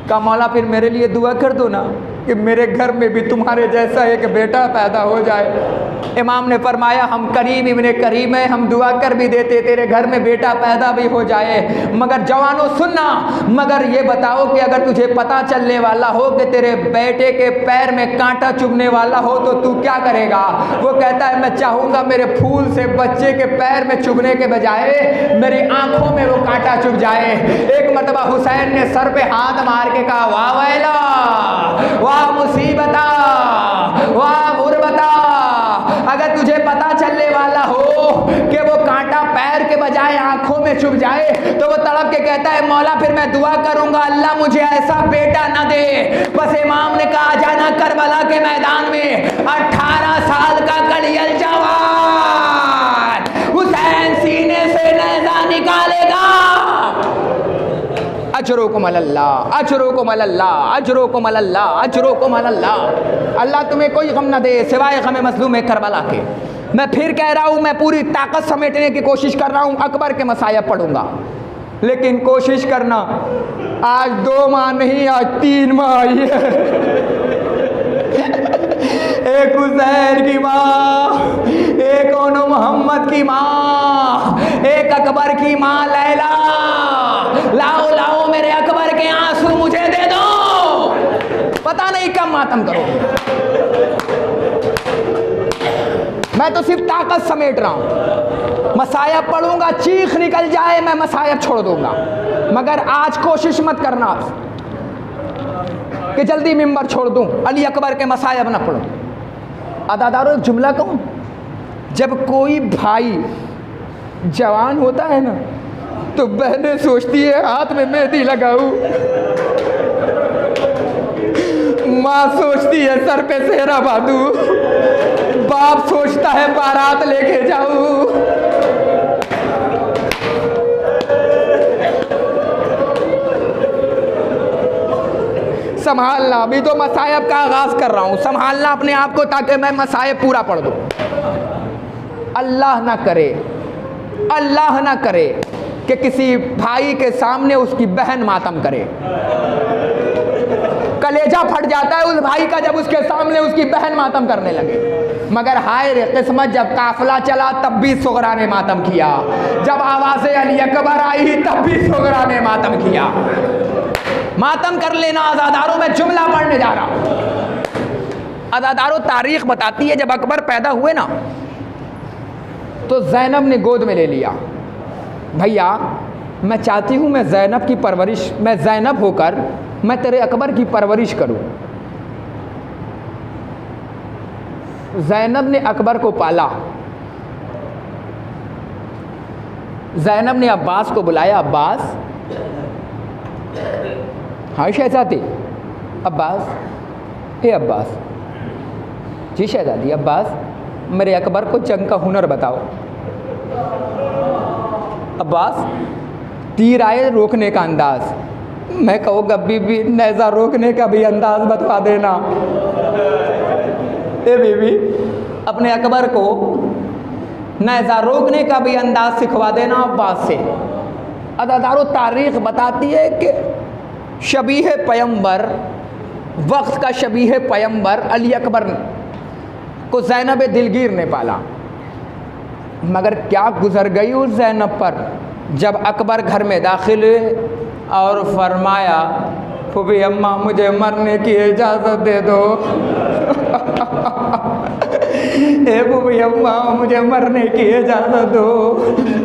कहा मौला फिर मेरे लिए दुआ कर दो ना कि मेरे घर में भी तुम्हारे जैसा एक बेटा पैदा हो जाए। इमाम ने फरमाया हम करीब इब्ने करीम है, हम दुआ कर भी देते तेरे घर में बेटा पैदा भी हो जाए, मगर जवानों सुनना, मगर ये बताओ कि अगर तुझे पता चलने वाला हो कि तेरे बेटे के पैर में कांटा चुभने वाला हो तो तू क्या करेगा? वो कहता है मैं चाहूँगा मेरे फूल से बच्चे के पैर में चुभने के बजाय मेरी आंखों में वो कांटा चुभ जाए। एक मरतबा हुसैन ने सर पे हाथ मार के कहा, वाह वैला, वाह मुसीबता, वाह गुरबता। अगर तुझे पता चलने वाला हो कि वो कांटा पैर के बजाय आंखों में चुभ जाए तो वो तड़प के कहता है मौला फिर मैं दुआ करूंगा अल्लाह मुझे ऐसा बेटा ना दे। बस इमाम ने कहा जाना करबला के मैदान में 18 साल का कड़ियल जवान हुसैन सीने से नेज़ा निकालेगा। अजरोकुम अल्लाह, अजरोकुम अल्लाह, अजरोकुम अल्लाह, अजरोकुम अल्लाह। अल्लाह तुम्हें कोई गम न दे सिवाय गम मज़लूम करबला के। मैं फिर कह रहा हूँ, मैं पूरी ताकत समेटने की कोशिश कर रहा हूँ, अकबर के मसायब पढ़ूंगा, लेकिन कोशिश करना आज 2 माह नहीं आज 3 माह आई है। एक हुसैन की माँ, एक ओनो मोहम्मद की माँ, एक अकबर की माँ लैला। लाओ लाओ मेरे अकबर के आंसू मुझे दे दो। पता नहीं कब मातम करो, मैं तो सिर्फ ताकत समेट रहा हूं। मसायब पढ़ूंगा, चीख निकल जाए मैं मसायब छोड़ दूंगा, मगर आज कोशिश मत करना कि जल्दी मिंबर छोड़ दूं, अली अकबर के मसायब ना पढ़ूं। अदादारों एक जुमला कहूं, जब कोई भाई जवान होता है ना तो बहनें सोचती है हाथ में मेहंदी लगाऊं, माँ सोचती है सर पे सेहरा बांधूं, बाप सोचता है बारात लेके जाऊं। संभालना, अभी तो मसायब का आगाज कर रहा हूं, संभालना अपने आप को ताकि मैं मसायब पूरा पढ़ दूं। अल्लाह ना करे, अल्लाह ना करे कि किसी भाई के सामने उसकी बहन मातम करे। कलेजा फट जाता है उस भाई का जब उसके सामने उसकी बहन मातम करने लगे। मगर हाय रे किस्मत, जब काफिला चला तब भी सुगरा ने मातम किया, जब आवाज़े अली अकबर आई तब भी सुगरा ने मातम किया। मातम कर लेना आज़ादारों में जुमला पढ़ने जा रहा हूँ। आज़ादारों, तारीख बताती है जब अकबर पैदा हुए ना तो ज़ैनब ने गोद में ले लिया। भैया मैं चाहती हूँ मैं ज़ैनब की परवरिश, मैं ज़ैनब होकर मैं तेरे अकबर की परवरिश करूँ। ज़ैनब ने अकबर को पाला। ज़ैनब ने अब्बास को बुलाया। अब्बास, हाँ शहज़ादी। अब्बास, हे अब्बास। जी शहज़ादी। अब्बास, मेरे अकबर को जंग का हुनर बताओ। अब्बास, तीर आए रोकने का अंदाज़। मैं कहूँगा बीबी नेज़ा रोकने का भी अंदाज़ बता देना। ए बीबी, अपने अकबर को नेज़ा रोकने का भी अंदाज़ सिखवा देना अब्बास से। अदादारों, तारीख़ बताती है कि शबीह पैगंबर, वक्त का शबीह पैगंबर अली अकबर को ज़ैनब दिलगीर ने पाला। मगर क्या गुज़र गई उस ज़ैनब पर जब अकबर घर में दाखिल हुए और फरमाया, फूफी अम्मा मुझे मरने की इजाज़त दे दो। ए फूफी अम्मा मुझे मरने की इजाज़त दो।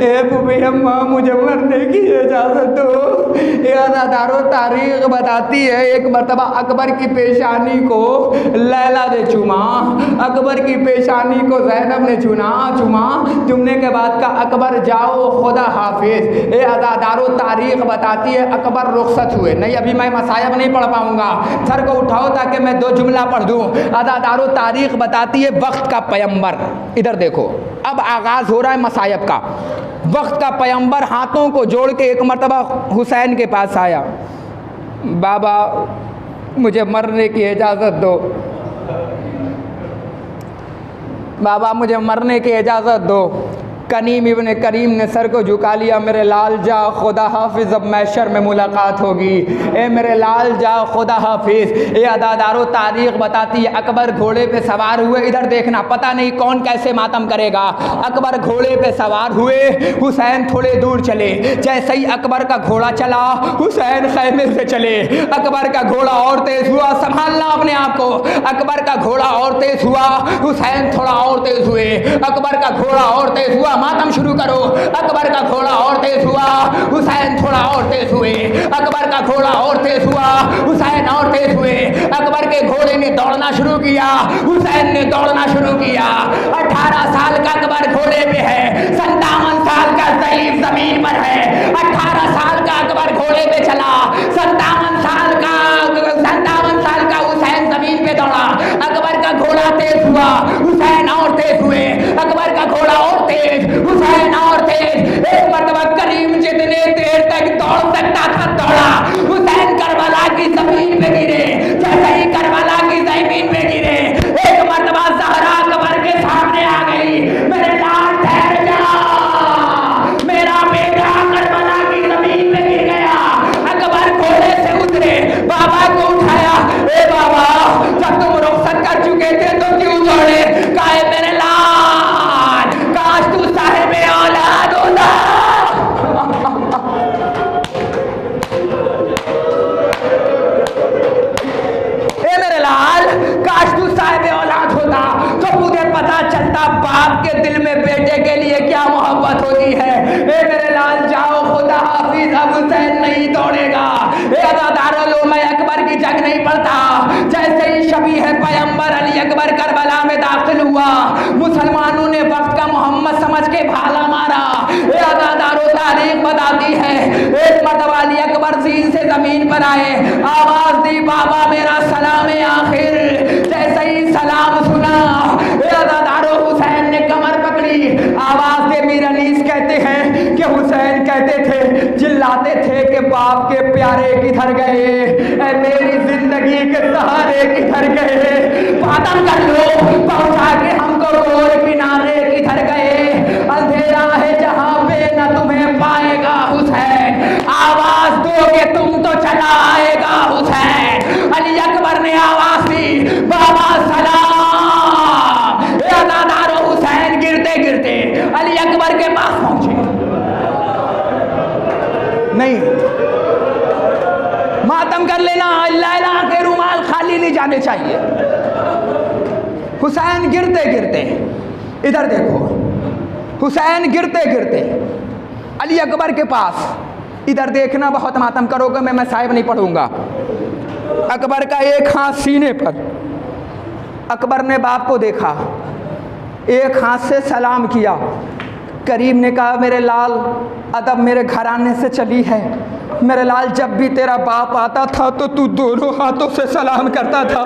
ए फूफी अम्मा मुझे मरने की इजाज़त दो। ये अदादारों, तारीख़ बताती है एक मरतबा अकबर की पेशानी को लैला ने चूमा। अकबर की पेशानी को ज़ैनब ने चूमा। चूमने के बाद का अकबर जाओ खुदा हाफिज़। ये अदादारों, तारीख़ बताती है अकबर रुखसत हुए। नहीं, अभी मैं मसायब नहीं पढ़ पाऊँगा, सर को उठाओ ताकि मैं 2 जुमला पढ़ दूँ। अदादारों, तारीख़ बताती है वक्त का पैगंबर, इधर देखो अब आगाज़ हो रहा है मसायब का। वक्त का पैगंबर हाथों को जोड़ के एक मरतबा हुसैन के पास आया। बाबा मुझे मरने की इजाज़त दो, बाबा मुझे मरने की इजाज़त दो। कनीम इब्न करीम ने सर को झुका लिया। मेरे लाल जा खुदा हाफिज़, अब मैशर में मुलाकात होगी। ए मेरे लाल जा खुदा हाफिज़। ये अदादारों, तारीख़ बताती है अकबर घोड़े पे सवार हुए। इधर देखना, पता नहीं कौन कैसे मातम करेगा। अकबर घोड़े पे सवार हुए, हुसैन थोड़े दूर चले। जैसे ही अकबर का घोड़ा चला हुसैन खैमे से चले। अकबर का घोड़ा और तेज़ हुआ, संभालना अपने आप को। अकबर का घोड़ा और तेज़ हुआ, हुसैन थोड़ा और तेज़ हुए। अकबर का घोड़ा और तेज़ हुआ, मातम शुरू करो। अकबर का घोड़ा और तेज हुआ, हुसैन थोड़ा और तेज हुए। अकबर का घोड़ा और तेज हुआ, हुसैन और तेज हुए। अकबर के घोड़े ने दौड़ना शुरू किया, हुसैन ने दौड़ना शुरू किया। 18 साल का अकबर घोड़े पे है, 57 साल का ज़ईफ़ ज़मीन पर है। 18 साल का अकबर घोड़े पे चला, 57 साल का हुसैन ज़मीन पे दौड़ा। अकबर का घोड़ा तेज हुआ, हुसैन और तेज हुए। अकबर का घोड़ा और तेज, हुसैन और तेज। एक मरतबा करीम जितने देर तक दौड़ सकता था दौड़ा। हुसैन करबला की जमीन पे गिरे। जैसे ही करबला की जमीन पे गिरे, एक मरतबा ज़हरा अकबर के सामने आ गई। मेरे लाल ठहर जा, मेरा बेटा करबला की जमीन पे गिर गया। अकबर घोड़े से उतरे, बाबा को उठाया। ए बाबा, जब तुम रुखसत कर चुके थे तो क्यों दौड़े? काहे मेरे लाल, काश तू साहिबे औलाद होता। ए मेरे लाल, काश तू साहिबे औलाद होता तो मुझे पता चलता बाप के दिल में बेटे के लिए क्या मोहब्बत होती है। ए मेरे लाल, जाओ खुदा हाफिज, अब हुसैन नहीं दौड़ेगा। ए अदादारों, लो मैं अकबर की जंग नहीं पढ़ता। जैसे ही शबीह पैगंबर अली अकबर करबला में दाखिल हुआ, मुसलमानों ने वक्त का मोहम्मद समझ के भाला मारा। ए अदादारों, तारीख बताती है एक मरतबा अली अकबर ज़ीन से जमीन पर आए, आवाज दी, बाबा मेरा सलाम आखिर। जैसे ही सलाम सुना, ए अदादारों, हुसैन ने कमर पकड़ी। आवाज दे, मीर अनीस कहते हैं कि हुसैन कहते थे, चिल्लाते थे कि बाप के प्यारे किधर गए, मेरी जिंदगी के सहारे किधर गए, मातम कर लो, पहुंचा के हमको गोर किनारे किधर गए। चाहिए। हुसैन गिरते गिरते, इधर देखो, हुसैन गिरते गिरते अली अकबर के पास, इधर देखना, बहुत मातम करोगे, मैं साहिब नहीं पढ़ूंगा। अकबर का एक हाथ सीने पर, अकबर ने बाप को देखा, एक हाथ से सलाम किया। करीम ने कहा, मेरे लाल, अदब मेरे घराने से चली है। मेरे लाल, जब भी तेरा बाप आता था तो तू दोनों हाथों से सलाम करता था।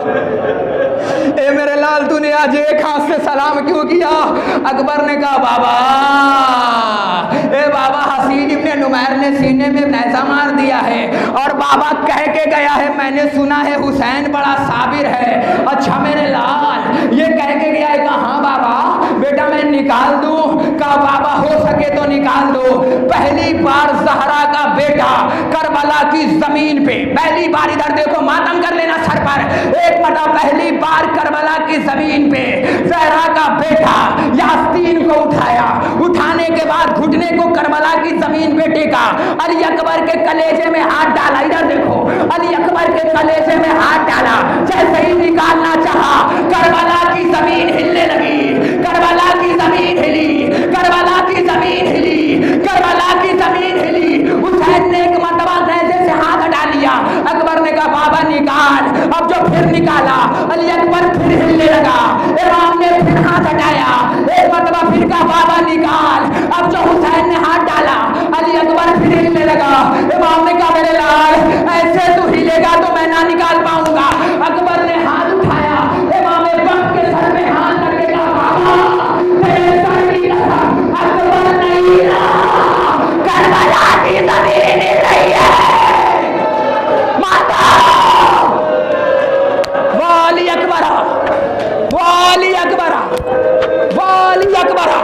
ए मेरे लाल, तूने आज एक हाथ से सलाम क्यों किया? अकबर ने कहा, बाबा, ए बाबा, हसीन इब्ने नुमैर ने सीने में नैज़ा मार दिया है और बाबा कह के गया है, मैंने सुना है हुसैन बड़ा साबिर है। अच्छा मेरे लाल, ये कह के गया है? कहा, हाँ बाबा, बेटा मैं निकाल दूं? कहा, बाबा हो सके तो निकाल दो। पहली बार ज़हरा का बेटा करबला की जमीन पे, पहली बार, इधर देखो, मातम कर लेना सर पर एक मरतबा, पहली बार करबला की जमीन पे ज़हरा का बेटा यासीन को उठाया। उठाने के बाद घुटने को करबला की जमीन पे टेका, अली अकबर के कलेजे में हाथ डाला। इधर देखो, अली अकबर के कलेजे में हाथ डाला, जैसे ही निकालना चाहा, करबला की जमीन हिलने लगी, करबला की जमीन हिली, करबला की जमीन हिली, करबला की जमीन हिली। हुसैन ने एक मरतबा नेज़े से हाथ हटा लिया। अकबर ने कहा, बाबा निकाल। अब जो फिर निकाला, अली अकबर फिर हिलने लगा। इमाम ने फिर हाथ हटाया, एक मरतबा फिर कहा, बाबा निकाल। अब जो हुसैन ने हाथ डाला, अली अकबर फिर हिलने लगा। इमाम ने कहा, मेरे लाल, ऐसे तू हिलेगा तो मैं ना निकाल पाऊंगा। अकबर ने हाथ उठाया, इमाम ने वक्त के सर में हाथ रख के कहा, बाबा तेरे सर की कसम, अकबर नहीं रहा, करबला की जमीन हिल रही है। माता वाली अकबरा, वाली अकबरा, वाली अकबरा,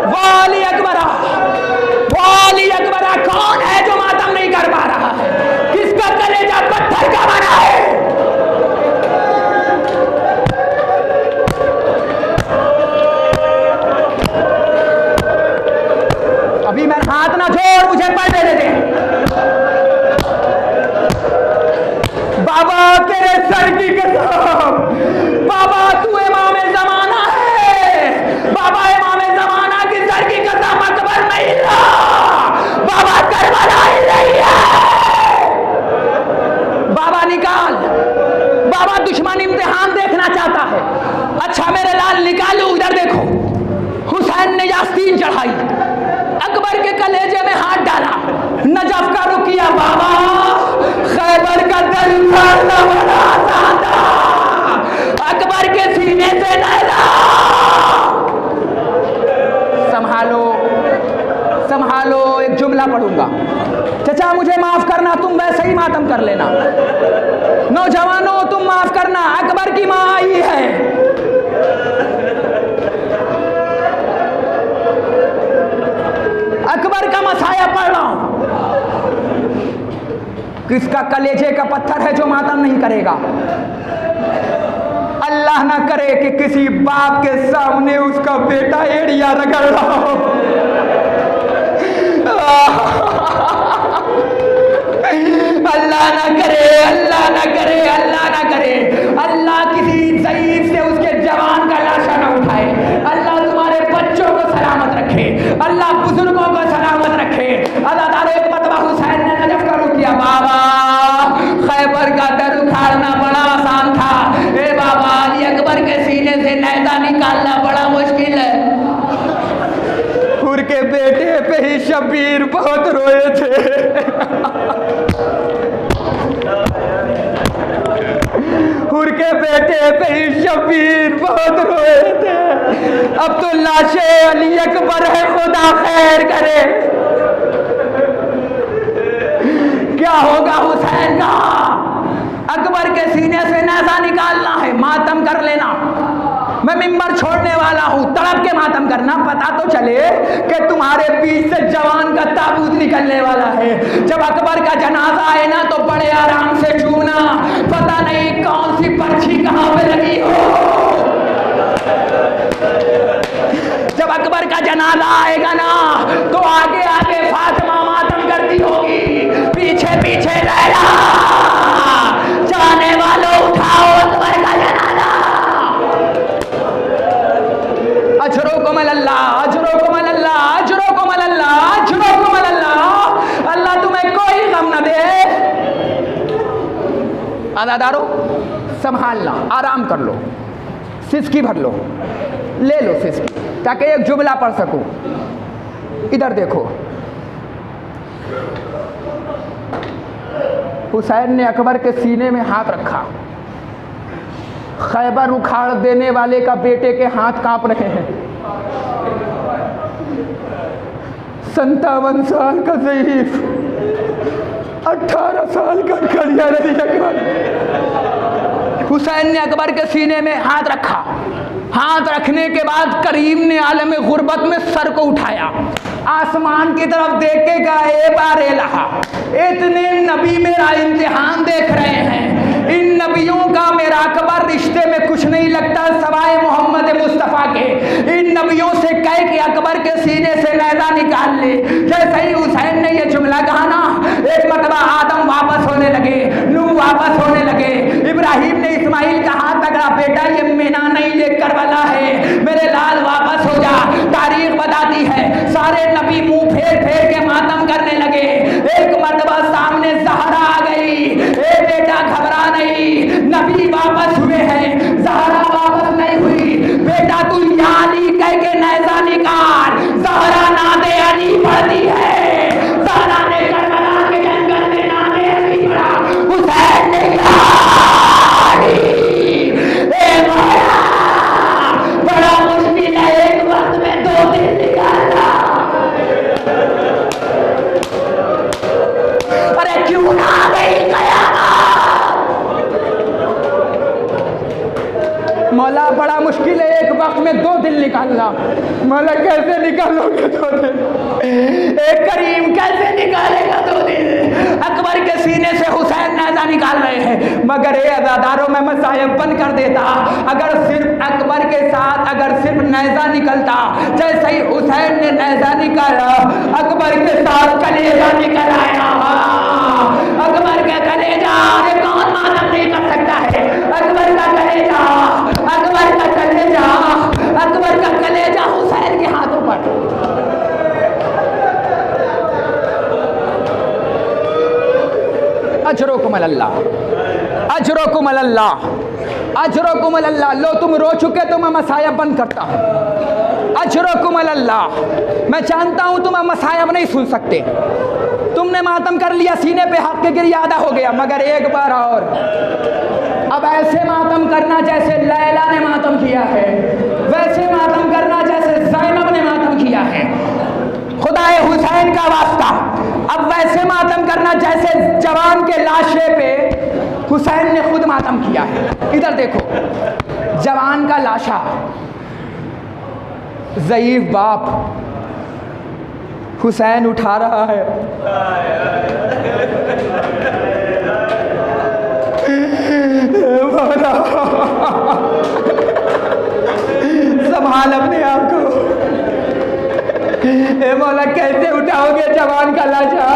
वाली अकबरा, वाली अकबरा। कौन है जो मातम नहीं कर पा रहा है? किसका कलेजा पत्थर का बना है? अभी मैं हाथ ना छोड़, मुझे पढ़ने दे दे। बाबा तेरे सर की कसम, बाबा तू इमाम ज़माना है। बाबा इमाम ज़माना की सर की कसम, अकबर नहीं रहा, बाबा करबला हिल रही है। बाबा निकाल। बाबा दुश्मन इम्तिहान देखना चाहता है। अच्छा मेरे लाल, निकालो। इधर देखो, हुसैन ने यासीन चढ़ाई, अकबर के कलेजे में हाथ डाला, नजफ का रुख किया। बाबा खैबर का दिल उखाड़ना बड़ा आसान था, अकबर के सीने से नैज़ा। संभालो, संभालो, एक जुमला पढ़ूंगा। चचा मुझे माफ करना, तुम वैसे ही मातम कर लेना। नौजवानों तुम माफ करना, अकबर की माँ आई है। अकबर का मसाया पढ़ रहा हूं। किसका कलेजे का पत्थर है जो मातम नहीं करेगा? अल्लाह ना करे कि किसी बाप के सामने उसका बेटा एड़िया रगड़ रहा हो। अल्लाह ना करे, अल्लाह ना करे, अल्लाह ना करे। अल्लाह किसी ज़ईफ़ से उसके जवान का लाशा न उठाए। अल्लाह तुम्हारे बच्चों को सलामत रखे, अल्लाह बुजुर्गों को सलामत रखे। अदादार एक मरतबा हुसैन ने नजफ का रुख किया। बाबा खैबर का दर उखाड़ना बड़ा आसान था, ए बाबा अली अकबर के सीने से नैज़ा निकालना बड़ा मुश्किल है। हुर के बेटे पे ही शबीर बहुत रोए थे। हुर के बेटे पे ही शबीर बहुत रोए थे। अब तो लाशे अली अकबर है, खुदा खैर करे। क्या होगा हुसैन का? अकबर के सीने से नैज़ा निकालना है, मातम कर लेना। मैं मिंबर छोड़ने वाला हूं, तड़प के मातम करना, पता तो चले कि तुम्हारे बीच से जवान का ताबूत निकलने वाला है। जब अकबर का जनाजा आए ना तो बड़े आराम से चूमना, पता नहीं कौन सी पर्ची कहां पे लगी हो। जब अकबर का जनाजा आएगा ना तो आगे आगे फातिमा मातम करती होगी, पीछे पीछे लैला। जाने वालों उठाओ अदादारो संभालना, आराम कर लो, सिसकी भर लो, ले लो सिसकी, ताकि एक जुमला पढ़ सकूं। इधर देखो, हुसैन ने अकबर के सीने में हाथ रखा। खैबर उखाड़ देने वाले का बेटे के हाथ कांप रहे हैं। 57 साल का ज़ईफ, 18 साल का करिया नबी अकबर। हुसैन ने अकबर के सीने में हाथ रखा। हाथ रखने के बाद करीम ने आलम गुर्बत में सर को उठाया, आसमान की तरफ देख के कहा, ए बारे लहा, इतने नबी मेरा इम्तिहान देख रहे हैं, इन नबियों का मेरा अकबर रिश्ते में कुछ नहीं लगता सवाए मोहम्मद मुस्तफ़ा के। इन नबियों से कह के अकबर के सीने से नैज़ा निकाल ले। जैसे ही हुसैन ने यह जुमला कहा ना, एक मरतबा आदम वापस होने लगे, नूह वापस होने लगे, इब्राहिम ने इस्माइल का हाथ पकड़ा, बेटा ये मीना नहीं, ये करबला है, मेरे लाल वापस हो जा। तारीख बताती है सारे नबी मुंह फेर फेर के मातम करने लगे। एक मरतबा सामने ज़हरा आ गई, ए बेटा घबरा नहीं, नबी वापस हुए हैं। ज़हरा वापस नहीं हुई, बेटा तू या अली कह के नैज़ा निकाल। ज़हरा नादे अली पढ़ती है, ज़हरा ने करबला के जंगल में नादे अली पढ़ा, हुसैन ने या अली, ए मौला, बड़ा मुश्किल है एक वक्त में 2 दिन निकालना। अरे क्यों ना गई कयामत? मौला बड़ा मुश्किल है एक वक्त में 2 दिन निकालना। मौला कैसे निकालोगे 2 दिन? एक करीम कैसे निकालेगा 2 दिन? अकबर के सीने से हुसैन नैज़ा निकाल रहे हैं, मगर ये अज़ादारों में मसायब बंद कर देता। अगर सिर्फ अकबर के साथ अगर सिर्फ नैज़ा निकलता, जैसे ही हुसैन ने नैज़ा निकाला, अकबर के साथ कलेजा निकल आया। अकबर का कलेजा, अरे कौन मालूम नहीं कर सकता है? अकबर का कलेजा, अकबर का कलेजा, अकबर का कलेजा हुसैन के हाथों पर। अजरुकुम अल्लाह, अजरुकुम अल्लाह, अजरुकुम अल्लाह। लो तुम रो चुके तो मैं मसायब बंद करता हूँ। अजरुकुम अल्लाह, मैं जानता हूँ तुम अब मसायब नहीं सुन सकते, तुमने मातम कर लिया, सीने पे हाथ के गिर यादा हो गया, मगर एक बार और अब ऐसे मातम करना जैसे लैला ने मातम किया है, वैसे मातम करना जैसे ज़ैनब ने मातम किया है। खुदाए हुसैन का वास्ता, अब वैसे मातम करना जैसे जवान के लाशे पे हुसैन ने खुद मातम किया है। इधर देखो, जवान का लाशा, ज़ईफ बाप, हुसैन उठा रहा है। संभाल अपने आप को। ए मौला कैसे उठाओगे जवान का लाशा?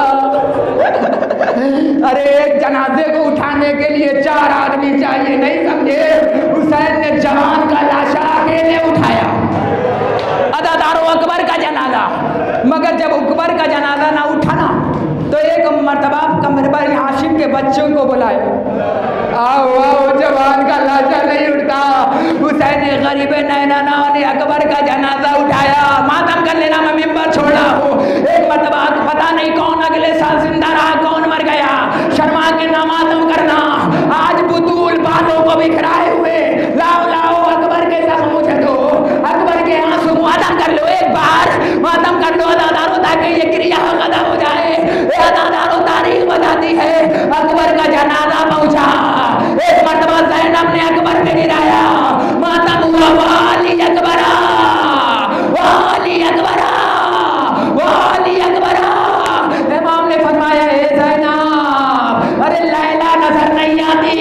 अरे एक जनाजे को उठाने के लिए 4 आदमी चाहिए, नहीं समझे? हुसैन ने जवान का लाशा अकेले उठाया। अदादारो अकबर का जनाजा, मगर जब अकबर का जनाजा ना उठा ना, तो एक मरतबा कमरबरी हाशिम के बच्चों को बुलाया, आओ आओ, जवान का लाशा नहीं उठता। हुसैन ने गरीब नैना ने अकबर का जनाजा उठाया। मातम कर लेना, मैं मिंबर छोड़ रहा हूँ। एक मरतबा पता नहीं कौन अगले साल जिंदा रहा, कौन मर गया, शर्मा के ना मातम करना। आज बुतूल बालों को बिखराए हुए, लाओ लाओ अकबर के साथ मुझे दो, अकबर के आंसू मातम कर लो, एक बार मातम कर लो अदादारो, ताकि ये क्रिया अदा हो जाए। अदादारो तारीख बताती है अकबर का जनाजा पहुंचा, एक मरतबा ज़ैनब ने अकबर पे गिराया, मातम हुआ, वाली अकबरा, वाली अकबरा, वाली अकबरा। इमाम ने फरमाया, ए ज़ैनब, अरे लैला नजर नहीं आती,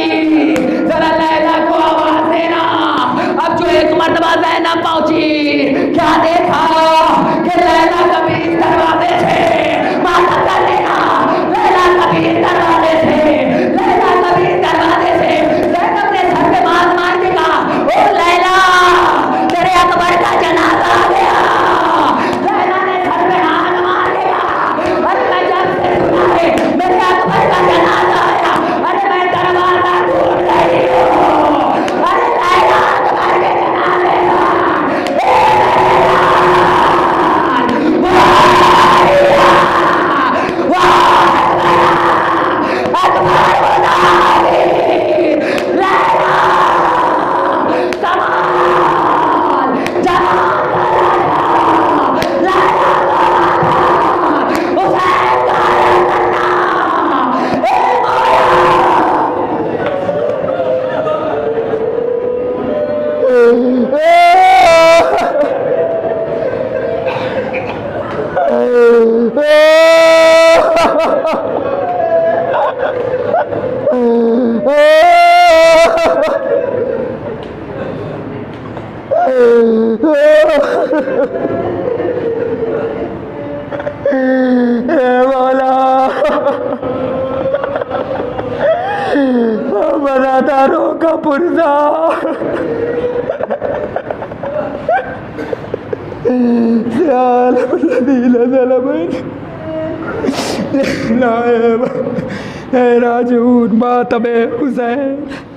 जरा लैला को आवाज देना। अब जो एक मरतबा ज़ैनब पहुंची, क्या देखा कि लैला कभी इस दरवाजे से मातम कर लेना, लैला कभी इस दरवाजे से, लैला कभी इस दरवाजे से। ज़ैनब ने सर पे मार मार के कहा, बनादारों का पुर्जा राजून मातमे हुसैन